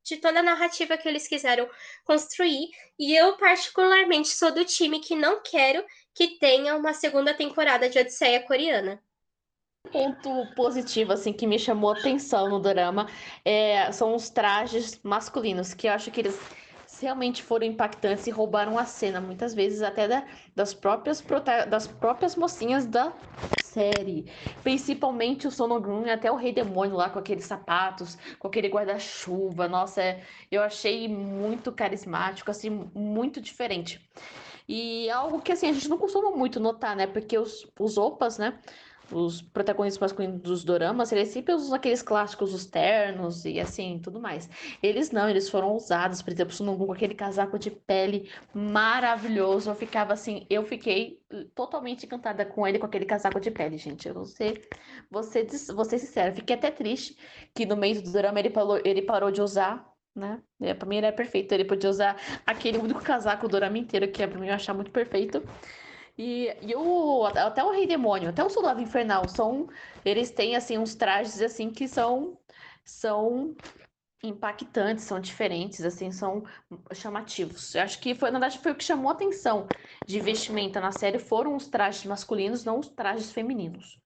de toda a narrativa que eles quiseram construir. E eu, particularmente, sou do time que não quero que tenha uma segunda temporada de Odisseia Coreana. Ponto positivo, assim, que me chamou atenção no dorama são os trajes masculinos, que eu acho que eles realmente foram impactantes e roubaram a cena, muitas vezes até das próprias mocinhas da série. Principalmente o Sonogrun e até o Rei Demônio lá com aqueles sapatos, com aquele guarda-chuva. Nossa, eu achei muito carismático, assim, muito diferente. E algo que assim a gente não costuma muito notar, né? Porque os opas, né? Os protagonistas masculinos dos doramas, eles sempre usam aqueles clássicos, os ternos e assim, tudo mais. Eles não, eles foram ousados, por exemplo, Sunungun com aquele casaco de pele maravilhoso. Eu fiquei totalmente encantada com ele, com aquele casaco de pele, gente. Vou ser sincera, fiquei até triste que no meio do dorama ele parou de usar, né? Pra mim ele é perfeito, ele podia usar aquele único casaco do dorama inteiro, que é pra mim eu achar muito perfeito. Até o Rei Demônio, até o Soldado Infernal, eles têm assim uns trajes assim que são impactantes, são diferentes, assim, são chamativos. Eu acho que foi, na verdade, foi o que chamou a atenção de vestimenta na série foram os trajes masculinos, não os trajes femininos.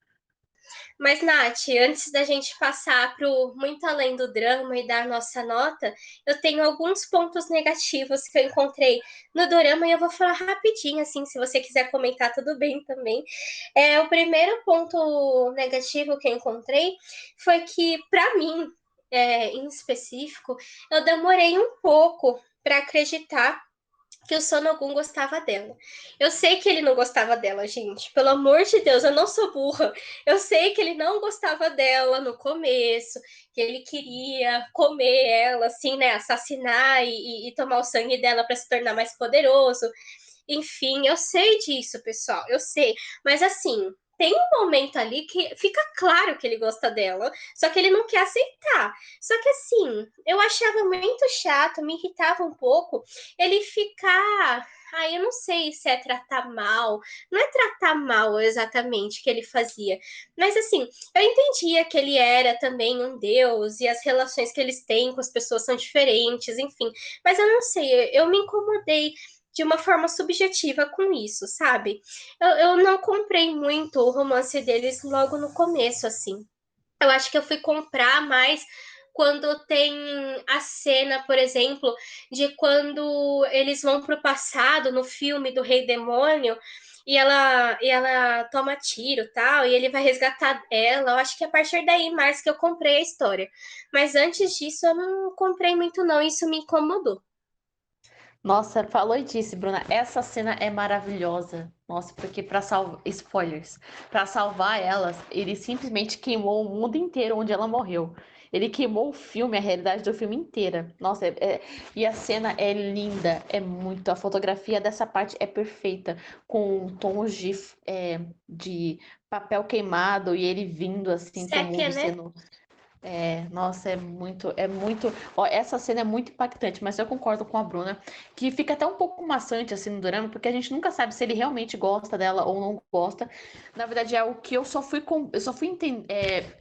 Mas, Nath, antes da gente passar para o muito além do drama e dar nossa nota, eu tenho alguns pontos negativos que eu encontrei no dorama e eu vou falar rapidinho, assim, se você quiser comentar, tudo bem também. O primeiro ponto negativo que eu encontrei foi que, para mim, em específico, eu demorei um pouco para acreditar que o Sonogum gostava dela. Eu sei que ele não gostava dela, gente. Pelo amor de Deus, eu não sou burra. Eu sei que ele não gostava dela no começo, que ele queria comer ela, assim, né? Assassinar e tomar o sangue dela para se tornar mais poderoso. Enfim, eu sei disso, pessoal. Eu sei. Mas assim, tem um momento ali que fica claro que ele gosta dela, só que ele não quer aceitar. Só que assim, eu achava muito chato, me irritava um pouco ele ficar. Eu não sei se é tratar mal, não é tratar mal exatamente que ele fazia, mas assim, eu entendia que ele era também um deus e as relações que eles têm com as pessoas são diferentes, enfim, mas eu não sei, eu me incomodei de uma forma subjetiva com isso, sabe? Eu não comprei muito o romance deles logo no começo, assim. Eu acho que eu fui comprar mais quando tem a cena, por exemplo, de quando eles vão pro passado no filme do Rei Demônio e ela toma tiro tal, e ele vai resgatar ela. Eu acho que é a partir daí mais que eu comprei a história. Mas antes disso eu não comprei muito, não. Isso me incomodou. Nossa, falou e disse, Bruna. Essa cena é maravilhosa. Nossa, porque para salvar. Spoilers. Para salvar elas, ele simplesmente queimou o mundo inteiro onde ela morreu. Ele queimou o filme, a realidade do filme inteira. Nossa, e a cena é linda, é muito. A fotografia dessa parte é perfeita, com tons de papel queimado e ele vindo assim pro Sépia, mundo né? sendo. Nossa, é muito. Ó, essa cena é muito impactante, mas eu concordo com a Bruna, que fica até um pouco maçante assim no drama, porque a gente nunca sabe se ele realmente gosta dela ou não gosta. Na verdade, é o que eu só fui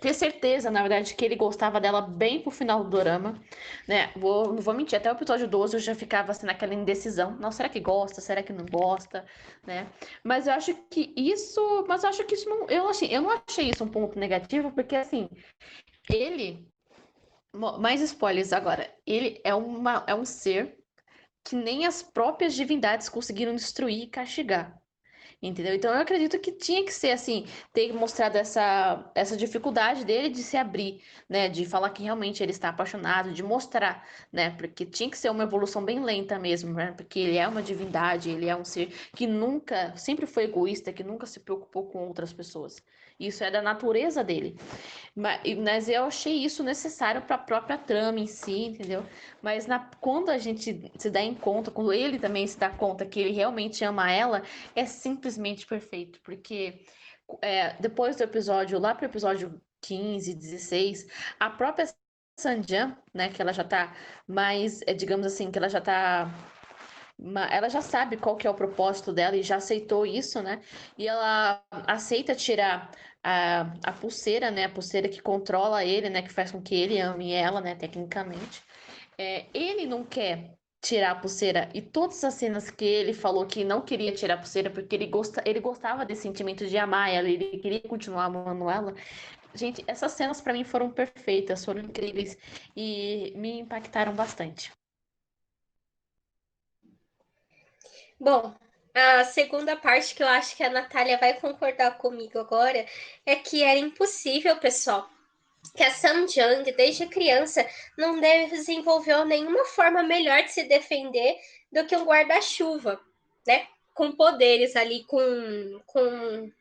ter certeza, na verdade, que ele gostava dela bem pro final do drama, né? Não vou mentir, até o episódio 12 eu já ficava assim naquela indecisão. Não, será que gosta? Será que não gosta? Né? Mas eu acho que isso não, eu não achei isso um ponto negativo, porque assim, ele mais spoilers agora. Ele é um ser que nem as próprias divindades conseguiram destruir e castigar. Entendeu? Então eu acredito que tinha que ser assim, ter mostrado essa dificuldade dele de se abrir, né? De falar que realmente ele está apaixonado, de mostrar, né? Porque tinha que ser uma evolução bem lenta mesmo, né? Porque ele é uma divindade, ele é um ser que nunca, sempre foi egoísta, que nunca se preocupou com outras pessoas. Isso é da natureza dele. Mas eu achei isso necessário para a própria trama em si, entendeu? Mas quando a gente se dá em conta, quando ele também se dá conta que ele realmente ama ela, é simplesmente perfeito. Porque depois do episódio, lá pro episódio 15, 16, a própria Sanjian, né, que ela já tá mais, digamos assim, que ela já tá. Ela já sabe qual que é o propósito dela e já aceitou isso, né? E ela aceita tirar a pulseira, né? A pulseira que controla ele, né? Que faz com que ele ame ela, né? Tecnicamente. Ele não quer tirar a pulseira e todas as cenas que ele falou que não queria tirar a pulseira porque ele gostava desse sentimento de amar ela, ele queria continuar amando ela. Gente, essas cenas pra mim foram perfeitas, foram incríveis e me impactaram bastante. Bom, a segunda parte que eu acho que a Natália vai concordar comigo agora é que era impossível, pessoal, que a Samjang, desde criança, não desenvolveu nenhuma forma melhor de se defender do que um guarda-chuva, né? Com poderes ali, com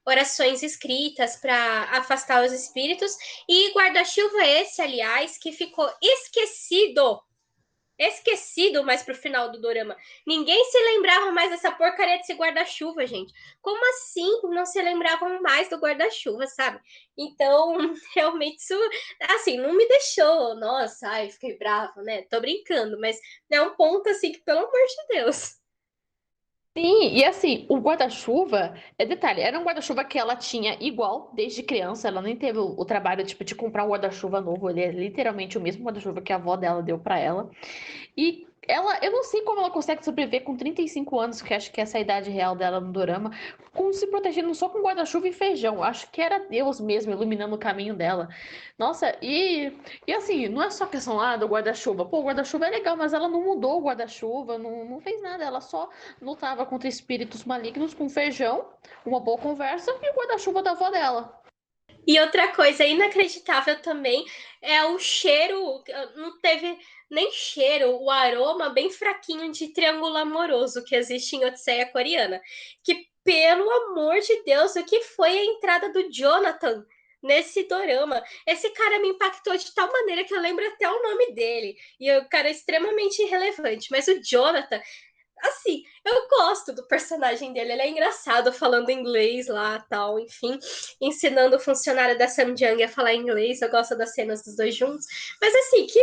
orações escritas para afastar os espíritos. E guarda-chuva esse, aliás, que ficou esquecido mais pro final do dorama. Ninguém se lembrava mais dessa porcaria desse guarda-chuva, gente. Como assim não se lembravam mais do guarda-chuva, sabe? Então, realmente isso, assim, não me deixou, nossa, ai, fiquei brava, né? Tô brincando, mas é um ponto assim que, pelo amor de Deus. Sim, e assim, o guarda-chuva, detalhe, era um guarda-chuva que ela tinha igual desde criança, ela nem teve o trabalho, tipo, de comprar um guarda-chuva novo, ele é literalmente o mesmo guarda-chuva que a avó dela deu pra ela. E eu não sei como ela consegue sobreviver com 35 anos, que acho que é essa a idade real dela no dorama, com se protegendo só com guarda-chuva e feijão. Acho que era Deus mesmo iluminando o caminho dela. Nossa, e assim, não é só questão do guarda-chuva. Pô, o guarda-chuva é legal, mas ela não mudou o guarda-chuva, não fez nada. Ela só lutava contra espíritos malignos com feijão, uma boa conversa e o guarda-chuva da avó dela. E outra coisa inacreditável também é o cheiro, não teve nem cheiro, o aroma bem fraquinho de triângulo amoroso que existe em Odisseia Coreana. Que, pelo amor de Deus, o que foi a entrada do Jonathan nesse dorama? Esse cara me impactou de tal maneira que eu lembro até o nome dele. E o cara é extremamente irrelevante, mas o Jonathan, assim, eu gosto do personagem dele, ele é engraçado falando inglês lá, tal, enfim, ensinando o funcionário da Samjang a falar inglês, eu gosto das cenas dos dois juntos, mas assim, que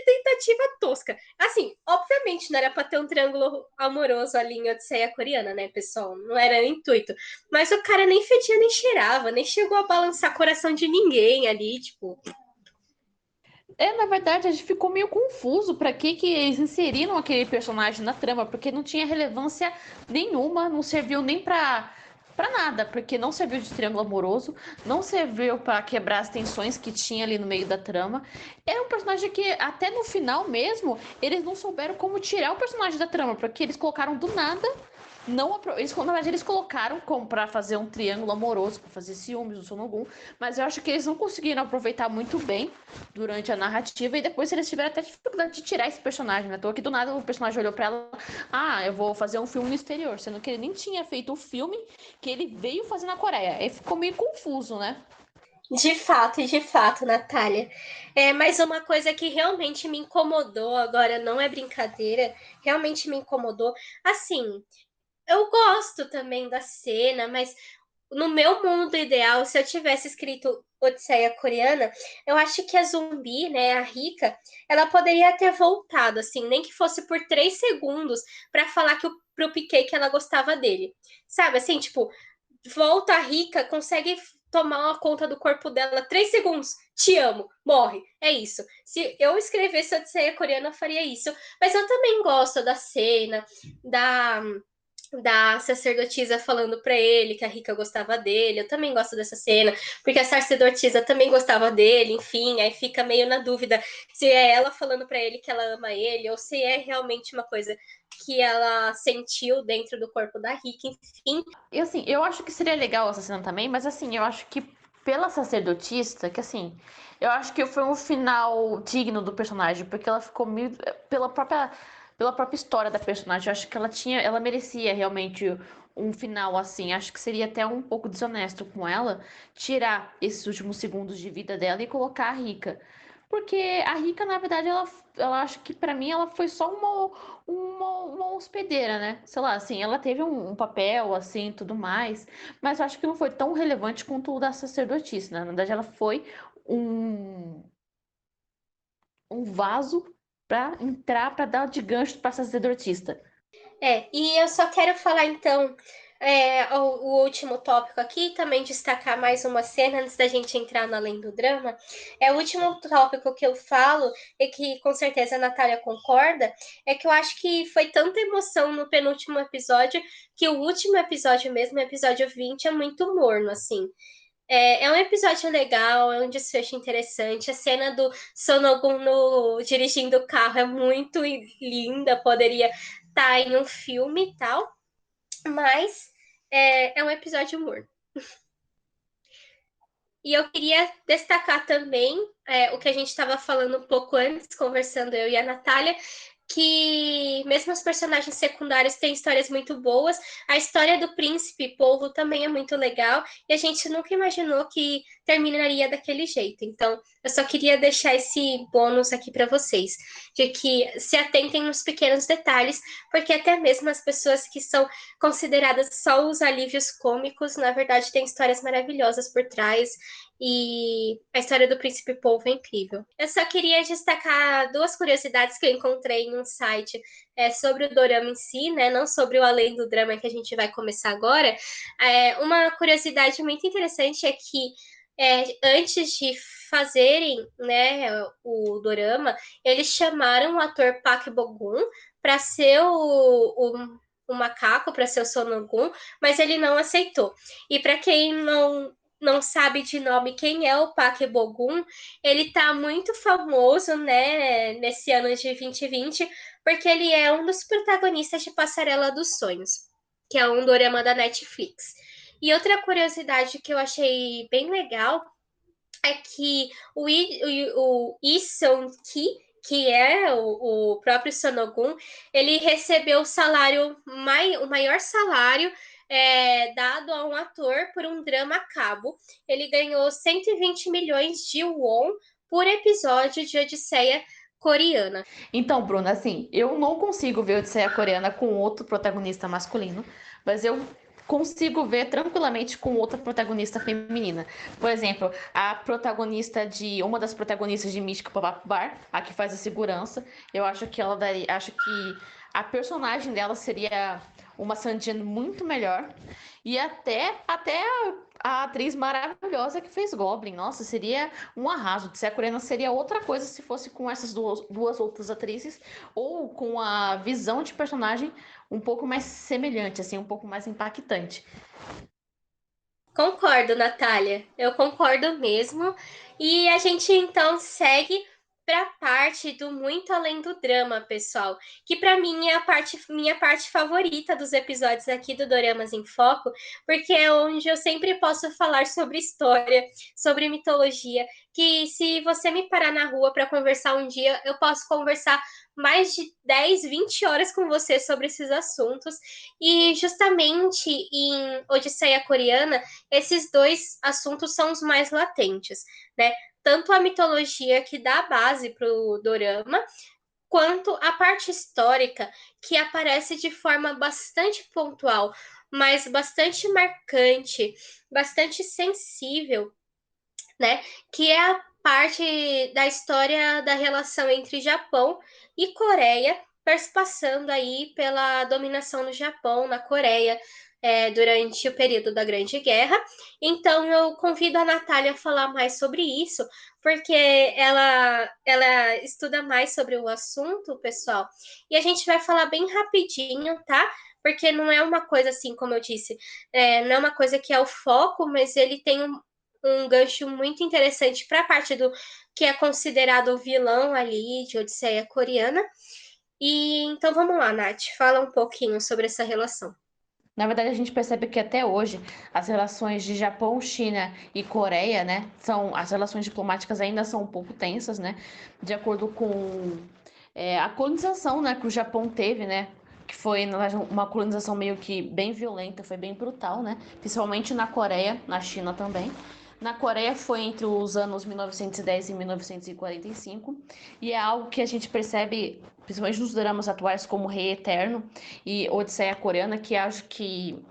tentativa tosca. Assim, obviamente não era pra ter um triângulo amoroso ali em Odisseia Coreana, né, pessoal? Não era o intuito. Mas o cara nem fedia nem cheirava, nem chegou a balançar coração de ninguém ali, tipo, Na verdade, a gente ficou meio confuso pra que eles inseriram aquele personagem na trama, porque não tinha relevância nenhuma, não serviu nem pra nada, porque não serviu de triângulo amoroso, não serviu pra quebrar as tensões que tinha ali no meio da trama. Era um personagem que, até no final mesmo, eles não souberam como tirar o personagem da trama, porque eles colocaram do nada. Não, na verdade, eles colocaram como pra fazer um triângulo amoroso, pra fazer ciúmes do Sonogum, mas eu acho que eles não conseguiram aproveitar muito bem durante a narrativa e depois eles tiveram até dificuldade de tirar esse personagem, né? Tô aqui do nada o personagem olhou pra ela, eu vou fazer um filme no exterior, sendo que ele nem tinha feito o filme que ele veio fazer na Coreia. Aí ficou meio confuso, né? de fato, Natália. Mas uma coisa que realmente me incomodou, agora não é brincadeira, realmente me incomodou. Assim, eu gosto também da cena, mas no meu mundo ideal, se eu tivesse escrito Odisseia Coreana, eu acho que a zumbi, né, a Rika, ela poderia ter voltado, assim, nem que fosse por 3 segundos, para falar pro Piquet que ela gostava dele. Sabe, assim, tipo, volta a Rika, consegue tomar uma conta do corpo dela 3 segundos. Te amo, morre. É isso. Se eu escrevesse Odisseia Coreana, eu faria isso. Mas eu também gosto da cena, da da sacerdotisa falando para ele que a Rika gostava dele. Eu também gosto dessa cena, porque a sacerdotisa também gostava dele, enfim, aí fica meio na dúvida se é ela falando para ele que ela ama ele ou se é realmente uma coisa que ela sentiu dentro do corpo da Rika, enfim. E assim, eu acho que seria legal essa cena também, mas assim, eu acho que pela sacerdotista, que assim, eu acho que foi um final digno do personagem, porque ela ficou meio pela própria história da personagem, eu acho que ela merecia realmente um final assim. Acho que seria até um pouco desonesto com ela tirar esses últimos segundos de vida dela e colocar a Rika. Porque a Rika, na verdade, ela acho que pra mim ela foi só uma hospedeira, né? Sei lá, assim, ela teve um papel, assim, tudo mais, mas eu acho que não foi tão relevante quanto o da sacerdotisa, né? Na verdade, ela foi um, um vaso pra entrar, pra dar de gancho pra sacerdotista. E eu só quero falar então o último tópico aqui, também destacar mais uma cena antes da gente entrar no Além do Drama. O último tópico que eu falo, e que com certeza a Natália concorda, é que eu acho que foi tanta emoção no penúltimo episódio que o último episódio mesmo, o episódio 20, é muito morno, assim. É um episódio legal, é um desfecho interessante. A cena do Sonogun dirigindo o carro é muito linda, poderia estar em um filme e tal, mas é um episódio morno. E eu queria destacar também o que a gente estava falando um pouco antes, conversando eu e a Natália, que mesmo os personagens secundários têm histórias muito boas, a história do príncipe polvo também é muito legal, e a gente nunca imaginou que terminaria daquele jeito. Então, eu só queria deixar esse bônus aqui para vocês, de que se atentem nos pequenos detalhes, porque até mesmo as pessoas que são consideradas só os alívios cômicos, na verdade, têm histórias maravilhosas por trás, e a história do Príncipe Polvo é incrível. Eu só queria destacar 2 curiosidades que eu encontrei em um site sobre o dorama em si, né? Não sobre o Além do Drama que a gente vai começar agora. Uma curiosidade muito interessante é que antes de fazerem, né, o dorama, eles chamaram o ator Park Bo-gum para ser o macaco, para ser o Sonogun, mas ele não aceitou. E para quem não sabe de nome quem é o Park Bo-gum, ele tá muito famoso, né, nesse ano de 2020, porque ele é um dos protagonistas de Passarela dos Sonhos, que é um dorama da Netflix. E outra curiosidade que eu achei bem legal é que o Lee Seung-ki, que é o próprio Sonogun, ele recebeu o maior salário dado a um ator por um drama a cabo. Ele ganhou 120 milhões de won por episódio de Odisseia Coreana. Então, Bruna, assim, eu não consigo ver Odisseia Coreana com outro protagonista masculino, mas eu consigo ver tranquilamente com outra protagonista feminina. Por exemplo, a protagonista de uma das protagonistas de Mística Pop-Up Bar, a que faz a segurança, eu acho que acho que a personagem dela seria uma Sanjin muito melhor e até a atriz maravilhosa que fez Goblin. Nossa, seria um arraso. Odisseia Coreana seria outra coisa se fosse com essas duas outras atrizes ou com a visão de personagem um pouco mais semelhante, assim, um pouco mais impactante. Concordo, Natália. Eu concordo mesmo. E a gente então segue para a parte do muito além do drama, pessoal, que para mim é minha parte favorita dos episódios aqui do Doramas em Foco, porque é onde eu sempre posso falar sobre história, sobre mitologia, que se você me parar na rua para conversar um dia, eu posso conversar mais de 10, 20 horas com você sobre esses assuntos. E justamente em Odisseia Coreana, esses dois assuntos são os mais latentes, né? Tanto a mitologia que dá base para o dorama, quanto a parte histórica que aparece de forma bastante pontual. mas bastante marcante, bastante sensível, né? Que é a parte da história da relação entre Japão e Coreia, passando aí pela dominação do Japão na Coreia. Durante o período da Grande Guerra. Então, eu convido a Natália a falar mais sobre isso, porque ela estuda mais sobre o assunto, pessoal, e a gente vai falar bem rapidinho, tá? Porque não é uma coisa assim, como eu disse, não é uma coisa que é o foco, mas ele tem um gancho muito interessante para a parte do que é considerado o vilão ali de Odisseia Coreana. E então vamos lá, Nath, fala um pouquinho sobre essa relação. Na verdade, a gente percebe que até hoje as relações de Japão, China e Coreia, né, as relações diplomáticas ainda são um pouco tensas, né, de acordo com a colonização, né, que o Japão teve, né, que foi na verdade, uma colonização meio que bem violenta, foi bem brutal, né, principalmente na Coreia, na China também. Na Coreia foi entre os anos 1910 e 1945, e é algo que a gente percebe, principalmente nos dramas atuais, como Rei Eterno e Odisseia Coreana, que acho que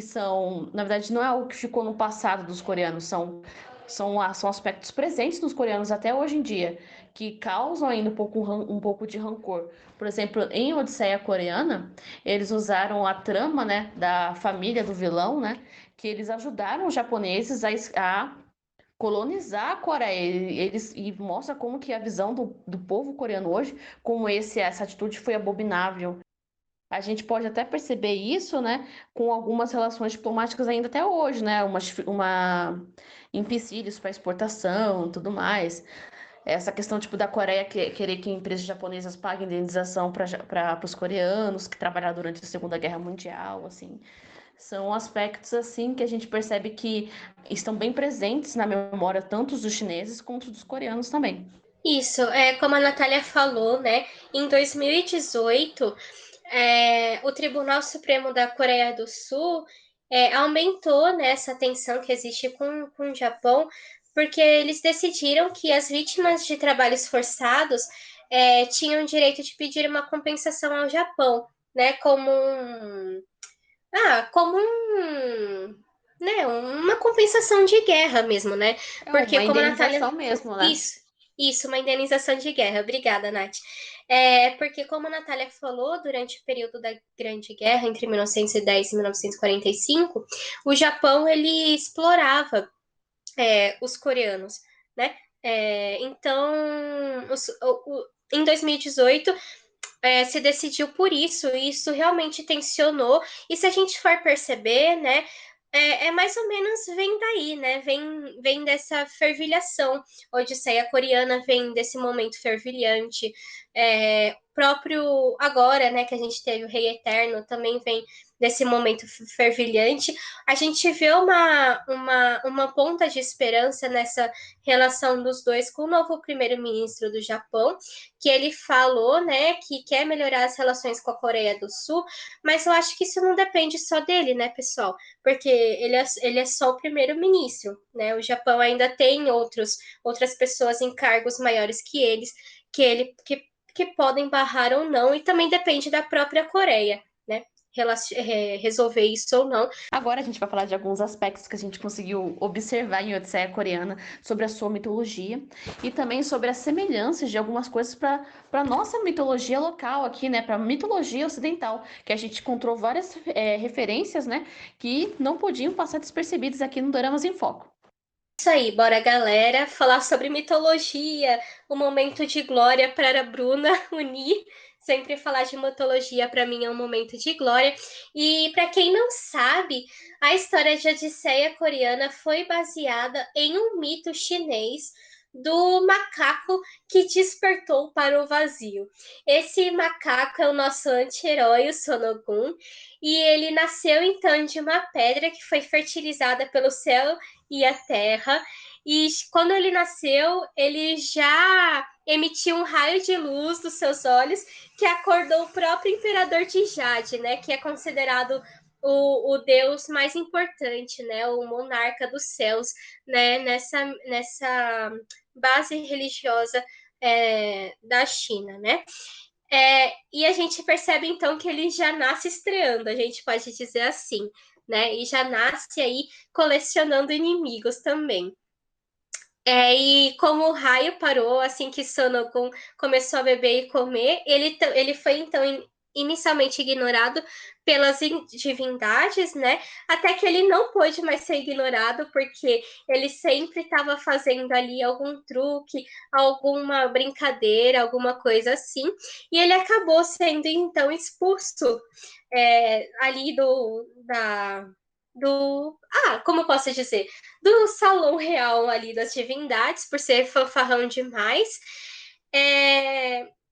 são, na verdade, não é algo que ficou no passado dos coreanos, são aspectos presentes nos coreanos até hoje em dia, que causam ainda um pouco de rancor. Por exemplo, em Odisseia Coreana, eles usaram a trama, né, da família do vilão, né, que eles ajudaram os japoneses a colonizar a Coreia. E mostra como que a visão do povo coreano hoje, como essa atitude foi abominável. A gente pode até perceber isso, né, com algumas relações diplomáticas ainda até hoje, né, uma empecilhos para exportação, tudo mais. Essa questão tipo da Coreia querer que empresas japonesas paguem indenização para os coreanos que trabalharam durante a Segunda Guerra Mundial, assim, são aspectos assim que a gente percebe que estão bem presentes na memória tanto dos chineses quanto dos coreanos também. Isso, como a Natália falou, né? Em 2018, o Tribunal Supremo da Coreia do Sul aumentou, né, essa tensão que existe com o Japão, porque eles decidiram que as vítimas de trabalhos forçados tinham direito de pedir uma compensação ao Japão, né? Né, uma compensação de guerra mesmo, né? É Porque uma como a Natália. indenização mesmo, né? Isso, isso, uma indenização de guerra. Obrigada, Nath. Porque, como a Natália falou, durante o período da Grande Guerra, entre 1910 e 1945, o Japão ele explorava os coreanos, né? Então, em 2018, se decidiu por isso, e isso realmente tensionou. E se a gente for perceber, né, mais ou menos vem daí, né? Vem dessa fervilhação. Odisseia Coreana vem desse momento fervilhante. Próprio agora, né, que a gente teve o Rei Eterno, também vem desse momento fervilhante. A gente vê uma ponta de esperança nessa relação dos dois com o novo primeiro-ministro do Japão, que ele falou, né, que quer melhorar as relações com a Coreia do Sul, mas eu acho que isso não depende só dele, né, pessoal? Porque ele é só o primeiro-ministro, né? O Japão ainda tem outras pessoas em cargos maiores que eles, que podem barrar ou não, e também depende da própria Coreia, né? Resolver isso ou não. Agora a gente vai falar de alguns aspectos que a gente conseguiu observar em Odisseia Coreana sobre a sua mitologia e também sobre as semelhanças de algumas coisas para nossa mitologia local aqui, né? Para a mitologia ocidental, que a gente encontrou várias referências, né? Que não podiam passar despercebidas aqui no Doramas em Foco. Isso aí, bora galera, falar sobre mitologia, o momento de glória para a Bruna unir. Sempre falar de mitologia para mim é um momento de glória. E para quem não sabe, a história de Odisseia coreana foi baseada em um mito chinês do macaco que despertou para o vazio. Esse macaco é o nosso anti-herói, o Sonogun, e ele nasceu então de uma pedra que foi fertilizada pelo céu e a terra. E quando ele nasceu, ele já emitiu um raio de luz dos seus olhos que acordou o próprio imperador de Jade, né? Que é considerado o deus mais importante, né? O monarca dos céus, né? Nessa base religiosa da China, né? E a gente percebe, então, que ele já nasce estreando, a gente pode dizer assim, né? E já nasce aí colecionando inimigos também. E como o raio parou, assim que Sonogon começou a beber e comer, ele foi então inicialmente ignorado pelas divindades, né? Até que ele não pôde mais ser ignorado, porque ele sempre estava fazendo ali algum truque, alguma brincadeira, alguma coisa assim, e ele acabou sendo então expulso ali como eu posso dizer? Do salão real ali das divindades, por ser fanfarrão demais.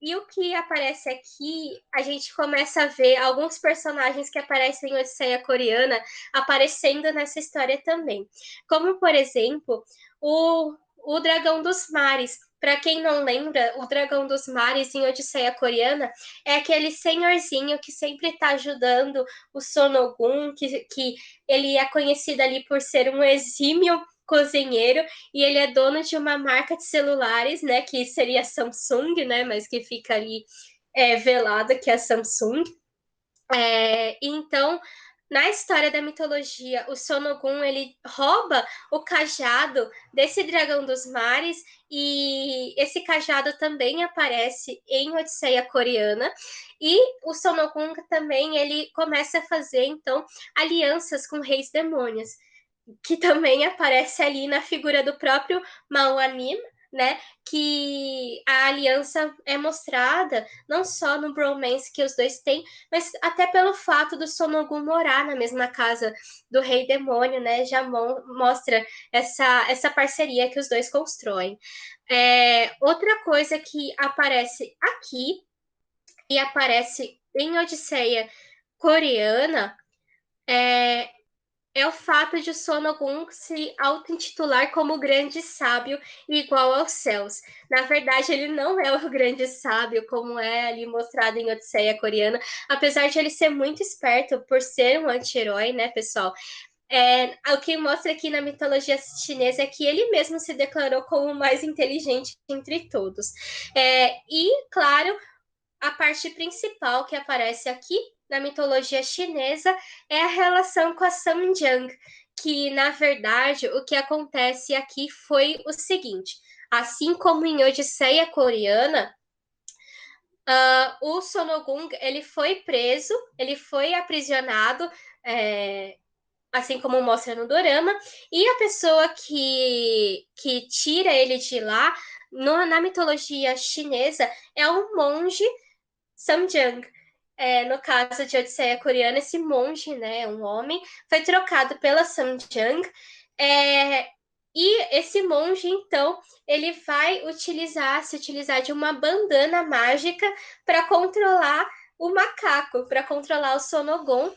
E o que aparece aqui, a gente começa a ver alguns personagens que aparecem em Odisseia Coreana aparecendo nessa história também. Como, por exemplo, o Dragão dos Mares. Para quem não lembra, o Dragão dos Mares em Odisseia Coreana é aquele senhorzinho que sempre está ajudando o Sonogun, que ele é conhecido ali por ser um exímio cozinheiro e ele é dono de uma marca de celulares, né, que seria Samsung, né, mas que fica ali velada que é a Samsung. Então, na história da mitologia, o Sonogun ele rouba o cajado desse dragão dos mares e esse cajado também aparece em Odisseia Coreana e o Sonogun também ele começa a fazer então alianças com reis demônios que também aparece ali na figura do próprio Mauanim, né? Que a aliança é mostrada não só no bromance que os dois têm, mas até pelo fato do Sonogun morar na mesma casa do Rei Demônio, né? Já mostra essa parceria que os dois constroem. Outra coisa que aparece aqui e aparece em Odisseia Coreana é o fato de Sonogun se auto-intitular como o grande sábio igual aos céus. Na verdade, ele não é o grande sábio, como é ali mostrado em Odisseia Coreana, apesar de ele ser muito esperto por ser um anti-herói, né, pessoal? O que mostra aqui na mitologia chinesa é que ele mesmo se declarou como o mais inteligente entre todos. E, claro, a parte principal que aparece aqui na mitologia chinesa é a relação com a Samjiang, que na verdade o que acontece aqui foi o seguinte: assim como em Odisseia Coreana, o Sonogung ele foi preso, ele foi aprisionado, assim como mostra no dorama, e a pessoa que tira ele de lá na mitologia chinesa é um monge Samjang. No caso de Odisseia Coreana, esse monge, né, um homem, foi trocado pela Samjang. E esse monge, então, ele vai se utilizar de uma bandana mágica para controlar o macaco, para controlar o Sonogon,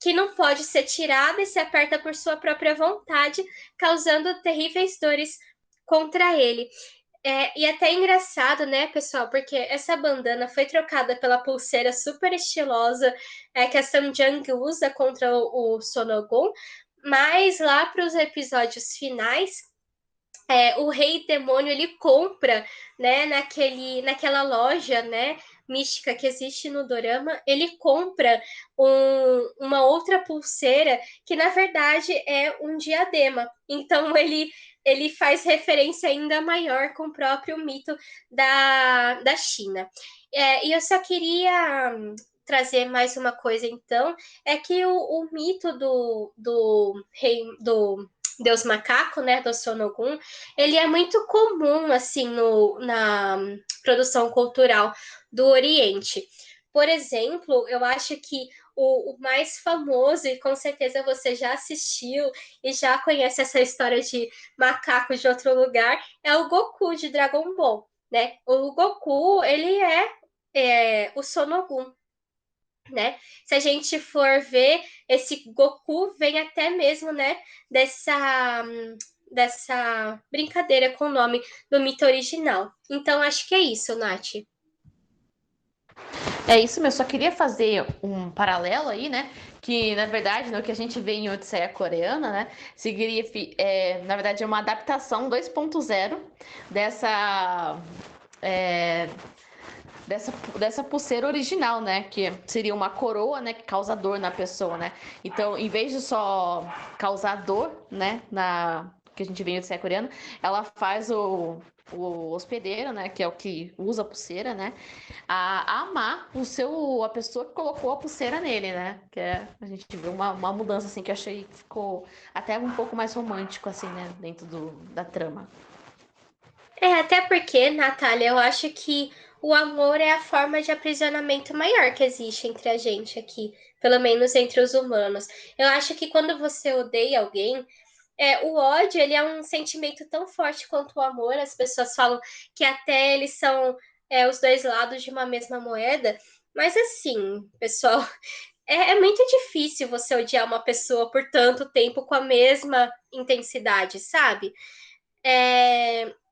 que não pode ser tirado e se aperta por sua própria vontade, causando terríveis dores contra ele. E até engraçado, né, pessoal? Porque essa bandana foi trocada pela pulseira super estilosa que a Samjang usa contra o Sonogon, mas lá para os episódios finais, o Rei Demônio ele compra, né, naquela loja, né, mística que existe no dorama, ele compra uma outra pulseira que na verdade é um diadema. Então ele faz referência ainda maior com o próprio mito da China. E eu só queria trazer mais uma coisa, então, é que o mito do rei do Deus Macaco, né, do Sonogun, ele é muito comum, assim, na produção cultural do Oriente. Por exemplo, eu acho que o mais famoso, e com certeza você já assistiu e já conhece essa história de macaco de outro lugar, é o Goku de Dragon Ball, né? O Goku, ele é o Sonogun, né? Se a gente for ver, esse Goku vem até mesmo, né, dessa brincadeira com o nome do mito original. Então, acho que é isso, Nath. É isso mesmo, só queria fazer um paralelo aí, né? Que na verdade, né, o que a gente vê em Odisseia Coreana, né? Seguiria, na verdade, é uma adaptação 2.0 dessa. É, dessa pulseira original, né? Que seria uma coroa, né? Que causa dor na pessoa, né? Então, em vez de só causar dor, né? Na que a gente vê em Odisseia Coreana, ela faz o hospedeiro, né? Que é o que usa a pulseira, né? A amar a pessoa que colocou a pulseira nele, né? Que é, a gente vê uma mudança, assim, que eu achei que ficou até um pouco mais romântico, assim, né? Dentro da trama. Até porque, Natália, eu acho que o amor é a forma de aprisionamento maior que existe entre a gente aqui, pelo menos entre os humanos. Eu acho que quando você odeia alguém, o ódio, ele é um sentimento tão forte quanto o amor. As pessoas falam que até eles são os dois lados de uma mesma moeda. Mas assim, pessoal, é muito difícil você odiar uma pessoa por tanto tempo com a mesma intensidade, sabe?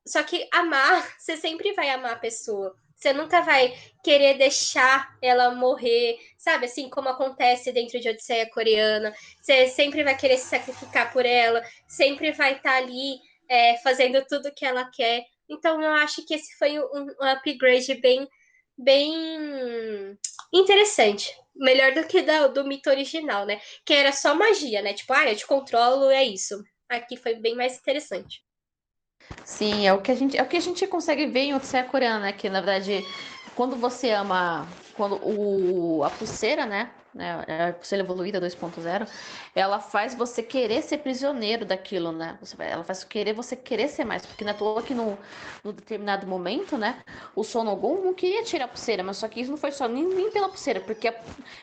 Só que amar, você sempre vai amar a pessoa. Você nunca vai querer deixar ela morrer, sabe? Assim como acontece dentro de Odisseia Coreana. Você sempre vai querer se sacrificar por ela, sempre vai estar ali fazendo tudo que ela quer. Então eu acho que esse foi um upgrade bem interessante. Melhor do que do mito original, né? Que era só magia, né? Tipo, eu te controlo, é isso. Aqui foi bem mais interessante. Sim, é o que a gente consegue ver em Odisseia Coreana, né? Que na verdade, quando você ama, quando a pulseira, né, a pulseira evoluída 2.0, ela faz você querer ser prisioneiro daquilo, né? Ela faz você querer ser mais, porque não é à toa que no determinado momento, né, o Sonogum não queria tirar a pulseira, mas só que isso não foi só nem pela pulseira, porque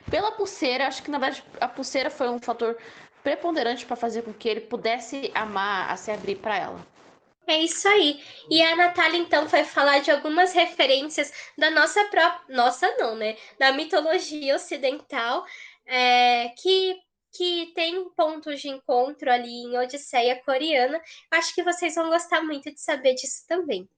pela pulseira, acho que na verdade a pulseira foi um fator preponderante para fazer com que ele pudesse amar, a se abrir para ela. É isso aí. E a Natália, então, vai falar de algumas referências da nossa própria. Nossa, não, né? Da mitologia ocidental, que tem pontos de encontro ali em Odisseia Coreana. Acho que vocês vão gostar muito de saber disso também.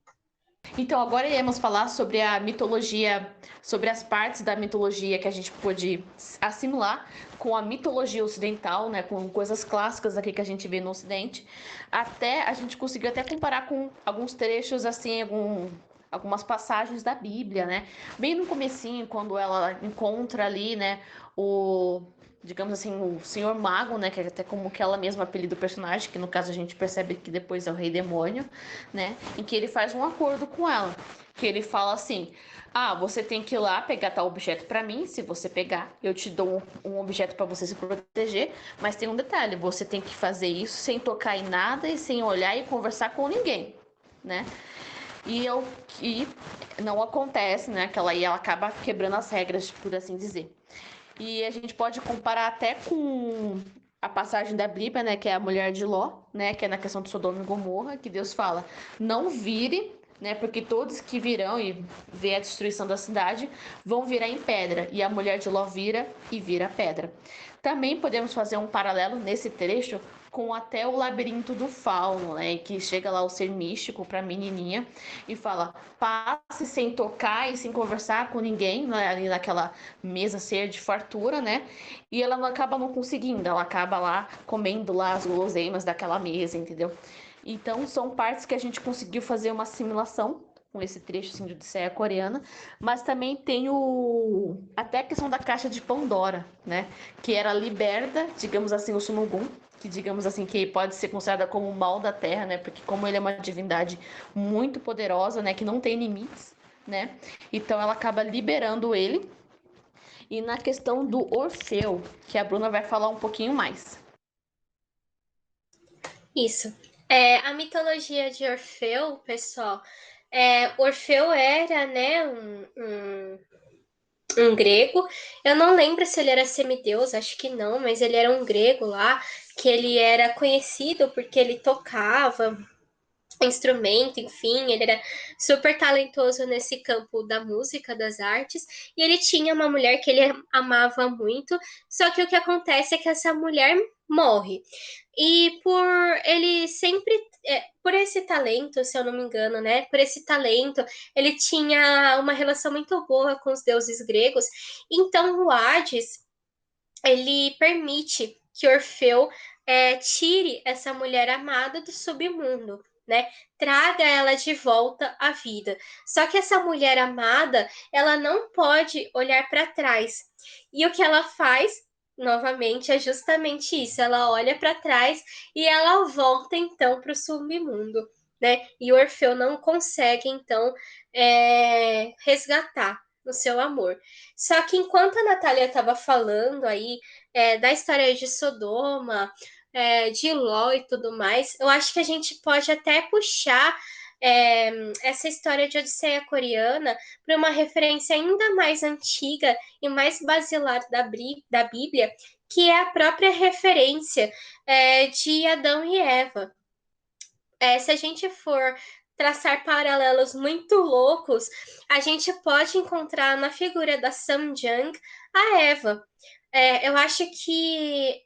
Então, agora iremos falar sobre a mitologia, sobre as partes da mitologia que a gente pôde assimilar com a mitologia ocidental, né, com coisas clássicas aqui que a gente vê no Ocidente. Até a gente conseguiu até comparar com alguns trechos assim, algumas passagens da Bíblia, né? Bem no comecinho, quando ela encontra ali, né, o digamos assim, o Senhor Mago, né, que é até como que ela mesma apelida o personagem, que no caso a gente percebe que depois é o Rei Demônio, né, em que ele faz um acordo com ela, que ele fala assim: "Ah, você tem que ir lá pegar tal objeto para mim, se você pegar, eu te dou um objeto para você se proteger, mas tem um detalhe, você tem que fazer isso sem tocar em nada e sem olhar e conversar com ninguém", né? E não acontece, né, que ela acaba quebrando as regras, por assim dizer. E a gente pode comparar até com a passagem da Bíblia, né, que é a mulher de Ló, né, que é na questão de Sodoma e Gomorra, que Deus fala: "Não vire, né, porque todos que virão e vê a destruição da cidade vão virar em pedra, e a mulher de Ló vira e vira pedra". Também podemos fazer um paralelo nesse trecho com até o labirinto do fauno, né? Que chega lá o ser místico para a menininha e fala: passe sem tocar e sem conversar com ninguém, né? Ali naquela mesa cheia de fartura, né? E ela acaba não conseguindo, ela acaba lá comendo lá as guloseimas daquela mesa, entendeu? Então são partes que a gente conseguiu fazer uma assimilação com esse trecho assim, de Odisseia Coreana, mas também tem até a questão da caixa de Pandora, né? Que era liberta, digamos assim, o Sunugum, que digamos assim que pode ser considerada como o mal da Terra, né? Porque como ele é uma divindade muito poderosa, né? Que não tem limites, né? Então ela acaba liberando ele. E na questão do Orfeu, que a Bruna vai falar um pouquinho mais. Isso. A mitologia de Orfeu, pessoal, Orfeu era, né, um grego. Eu não lembro se ele era semideus, acho que não, mas ele era um grego lá, que ele era conhecido porque ele tocava instrumento, enfim, ele era super talentoso nesse campo da música, das artes, e ele tinha uma mulher que ele amava muito, só que o que acontece é que essa mulher morre. E por ele sempre, por esse talento, se eu não me engano, né? Por esse talento, ele tinha uma relação muito boa com os deuses gregos. Então, o Hades, ele permite que Orfeu tire essa mulher amada do submundo. né? Traga ela de volta à vida. Só que essa mulher amada, ela não pode olhar para trás. E o que ela faz, novamente, é justamente isso. Ela olha para trás e ela volta então para o submundo, né? E o Orfeu não consegue então resgatar o seu amor. Só que enquanto a Natália estava falando aí da história de Sodoma, de Ló e tudo mais, eu acho que a gente pode até puxar essa história de Odisseia Coreana para uma referência ainda mais antiga e mais basilar da Bíblia, que é a própria referência de Adão e Eva. Se a gente for traçar paralelos muito loucos, a gente pode encontrar na figura da Samjang a Eva. Eu acho que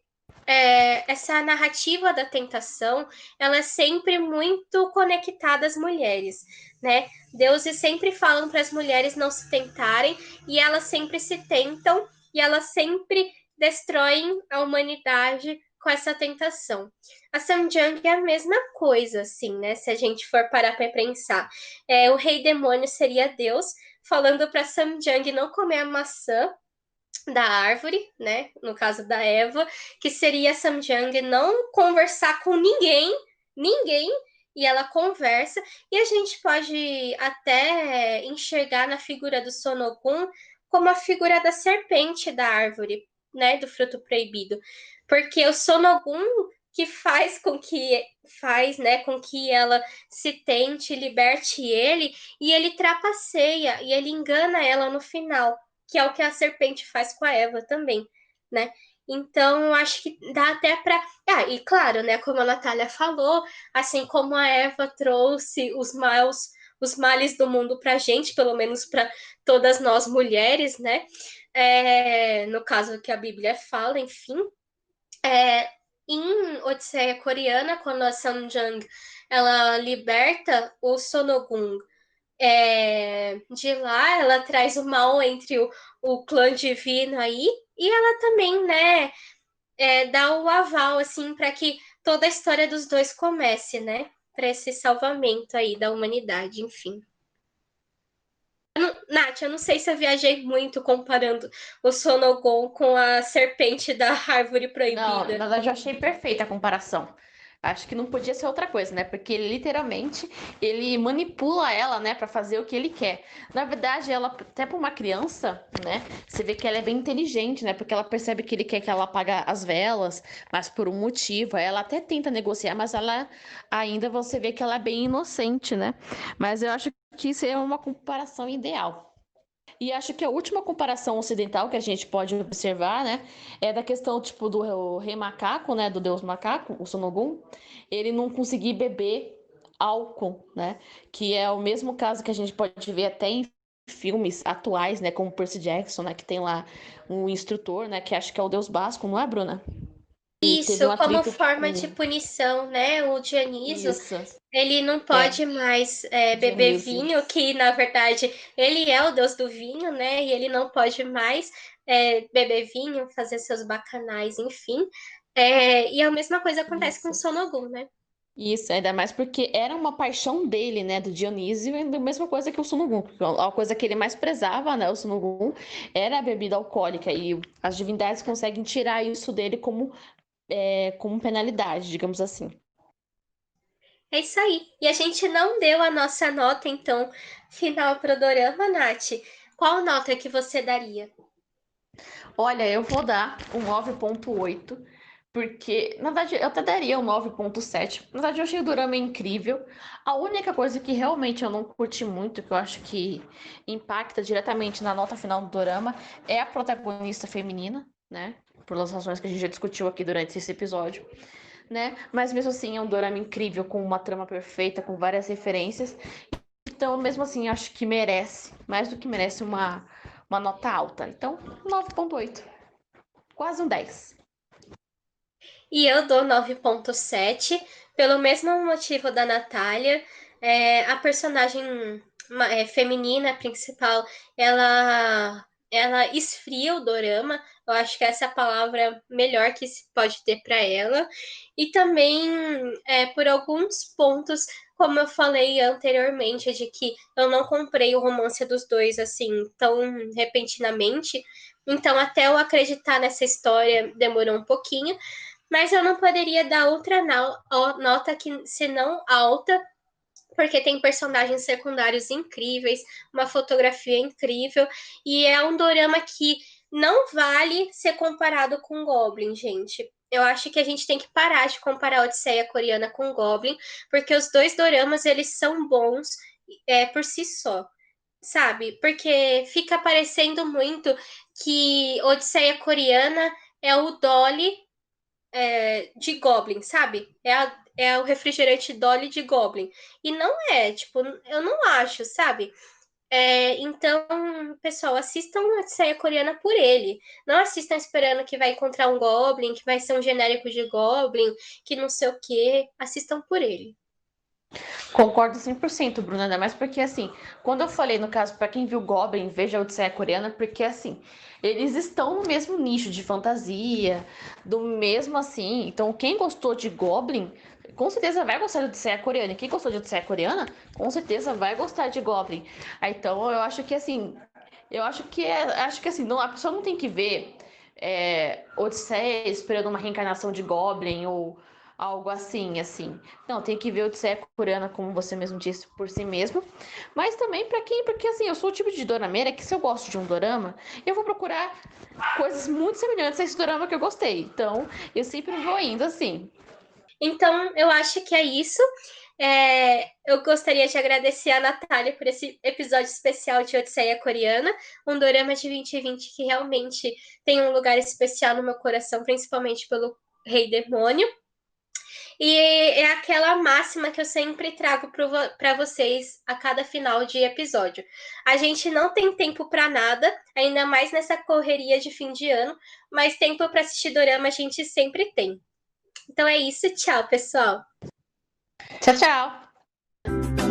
essa narrativa da tentação, ela é sempre muito conectada às mulheres, né? Deuses sempre falam para as mulheres não se tentarem e elas sempre se tentam e elas sempre destroem a humanidade com essa tentação. A Samjang é a mesma coisa, assim, né? Se a gente for parar para pensar. O rei demônio seria Deus falando para Samjang não comer a maçã da árvore, né? No caso da Eva, que seria Samjang não conversar com ninguém, e ela conversa, e a gente pode até enxergar na figura do Sonokun como a figura da serpente da árvore, né? Do fruto proibido. Porque o Sonokun que faz, né, com que ela se tente, liberte ele, e ele trapaceia, e ele engana ela no final, que é o que a serpente faz com a Eva também, né? Então, eu acho que dá até para. E claro, né? Como a Natália falou, assim como a Eva trouxe os males do mundo para a gente, pelo menos para todas nós mulheres, né? No caso que a Bíblia fala, enfim. Em Odisseia Coreana, quando a Samjang ela liberta o Sonogun de lá, ela traz o mal entre o clã divino aí, e ela também, né, dá o aval, assim, para que toda a história dos dois comece, né, para esse salvamento aí da humanidade, enfim. Nath, eu não sei se eu viajei muito comparando o Sonogon com a serpente da árvore Não, na proibida. verdade eu achei perfeita a comparação. Acho que não podia ser outra coisa, né? Porque ele literalmente ele manipula ela, né, para fazer o que ele quer. Na verdade, ela até para uma criança, né, você vê que ela é bem inteligente, né? Porque ela percebe que ele quer que ela apague as velas, mas por um motivo. Ela até tenta negociar, mas ela ainda você vê que ela é bem inocente, né? Mas eu acho que isso é uma comparação ideal. E acho que a última comparação ocidental que a gente pode observar, né, é da questão tipo do rei macaco, né, do deus macaco, o Sonogum, ele não conseguir beber álcool, né, que é o mesmo caso que a gente pode ver até em filmes atuais, né, como Percy Jackson, né, que tem lá um instrutor, né, que acho que é o deus Basco, não é, Bruna? E teve um Isso, como atrito forma de com punição, né? O Dioniso, isso, ele não é, pode mais beber Dionísio. vinho, que na verdade ele é o deus do vinho, né? E ele não pode mais beber vinho, fazer seus bacanais, enfim. E a mesma coisa acontece com o Isso. Sonogum, né? Isso, ainda mais porque era uma paixão dele, né, do Dionísio, e a mesma coisa que o Sunugum, porque a coisa que ele mais prezava, né, o Sunugum, era a bebida alcoólica, e as divindades conseguem tirar isso dele como penalidade, digamos assim. É isso aí. E a gente não deu a nossa nota, então, final pro Dorama, Nath. Qual nota que você daria? Olha, eu vou dar um 9,8, porque, na verdade, eu até daria um 9,7. Na verdade, eu achei o Dorama incrível. A única coisa que realmente eu não curti muito, que eu acho que impacta diretamente na nota final do Dorama, é a protagonista feminina, né? Por as razões que a gente já discutiu aqui durante esse episódio, né? Mas mesmo assim, é um Dorama incrível, com uma trama perfeita, com várias referências. Então, mesmo assim, acho que merece, mais do que merece, uma nota alta. Então, 9,8. Quase um 10. E eu dou 9,7 pelo mesmo motivo da Natália. A personagem feminina principal, ela ela esfria o dorama. Eu acho que essa é a palavra melhor que se pode ter para ela. E também, por alguns pontos, como eu falei anteriormente, de que eu não comprei o romance dos dois assim tão repentinamente. Então, até eu acreditar nessa história demorou um pouquinho. Mas eu não poderia dar outra nota que senão alta, porque tem personagens secundários incríveis, uma fotografia incrível, e é um dorama que não vale ser comparado com Goblin, gente. Eu acho que a gente tem que parar de comparar a Odisseia Coreana com Goblin, porque os dois doramas, eles são bons por si só, sabe? Porque fica parecendo muito que Odisseia Coreana é o Dolly de Goblin, sabe? É o refrigerante Dolly de Goblin. E não é, tipo, eu não acho, sabe? Então, pessoal, assistam a série coreana por ele. Não assistam esperando que vai encontrar um Goblin, que vai ser um genérico de Goblin, que não sei o quê. Assistam por ele. Concordo 100%, Bruna, ainda mais porque, assim, quando eu falei, no caso, pra quem viu Goblin, veja a Odisseia Coreana, porque, assim, eles estão no mesmo nicho de fantasia, do mesmo, assim, então quem gostou de Goblin, com certeza vai gostar de Odisseia Coreana, e quem gostou de Odisseia Coreana, com certeza vai gostar de Goblin. Então, eu acho que, assim, acho que, assim, não, a pessoa não tem que ver Odisseia esperando uma reencarnação de Goblin, ou algo assim, assim. Não, tem que ver Odisseia Coreana, como você mesmo disse, por si mesmo. Mas também pra quem, porque assim, eu sou o tipo de dorameira que se eu gosto de um dorama, eu vou procurar coisas muito semelhantes a esse dorama que eu gostei. Então, eu sempre vou indo assim. Então, eu acho que é isso. Eu gostaria de agradecer a Natália por esse episódio especial de Odisseia Coreana, um dorama de 2020 que realmente tem um lugar especial no meu coração, principalmente pelo Rei Demônio. E é aquela máxima que eu sempre trago para vocês a cada final de episódio. A gente não tem tempo para nada, ainda mais nessa correria de fim de ano, mas tempo para assistir dorama a gente sempre tem. Então é isso, tchau, pessoal. Tchau, tchau!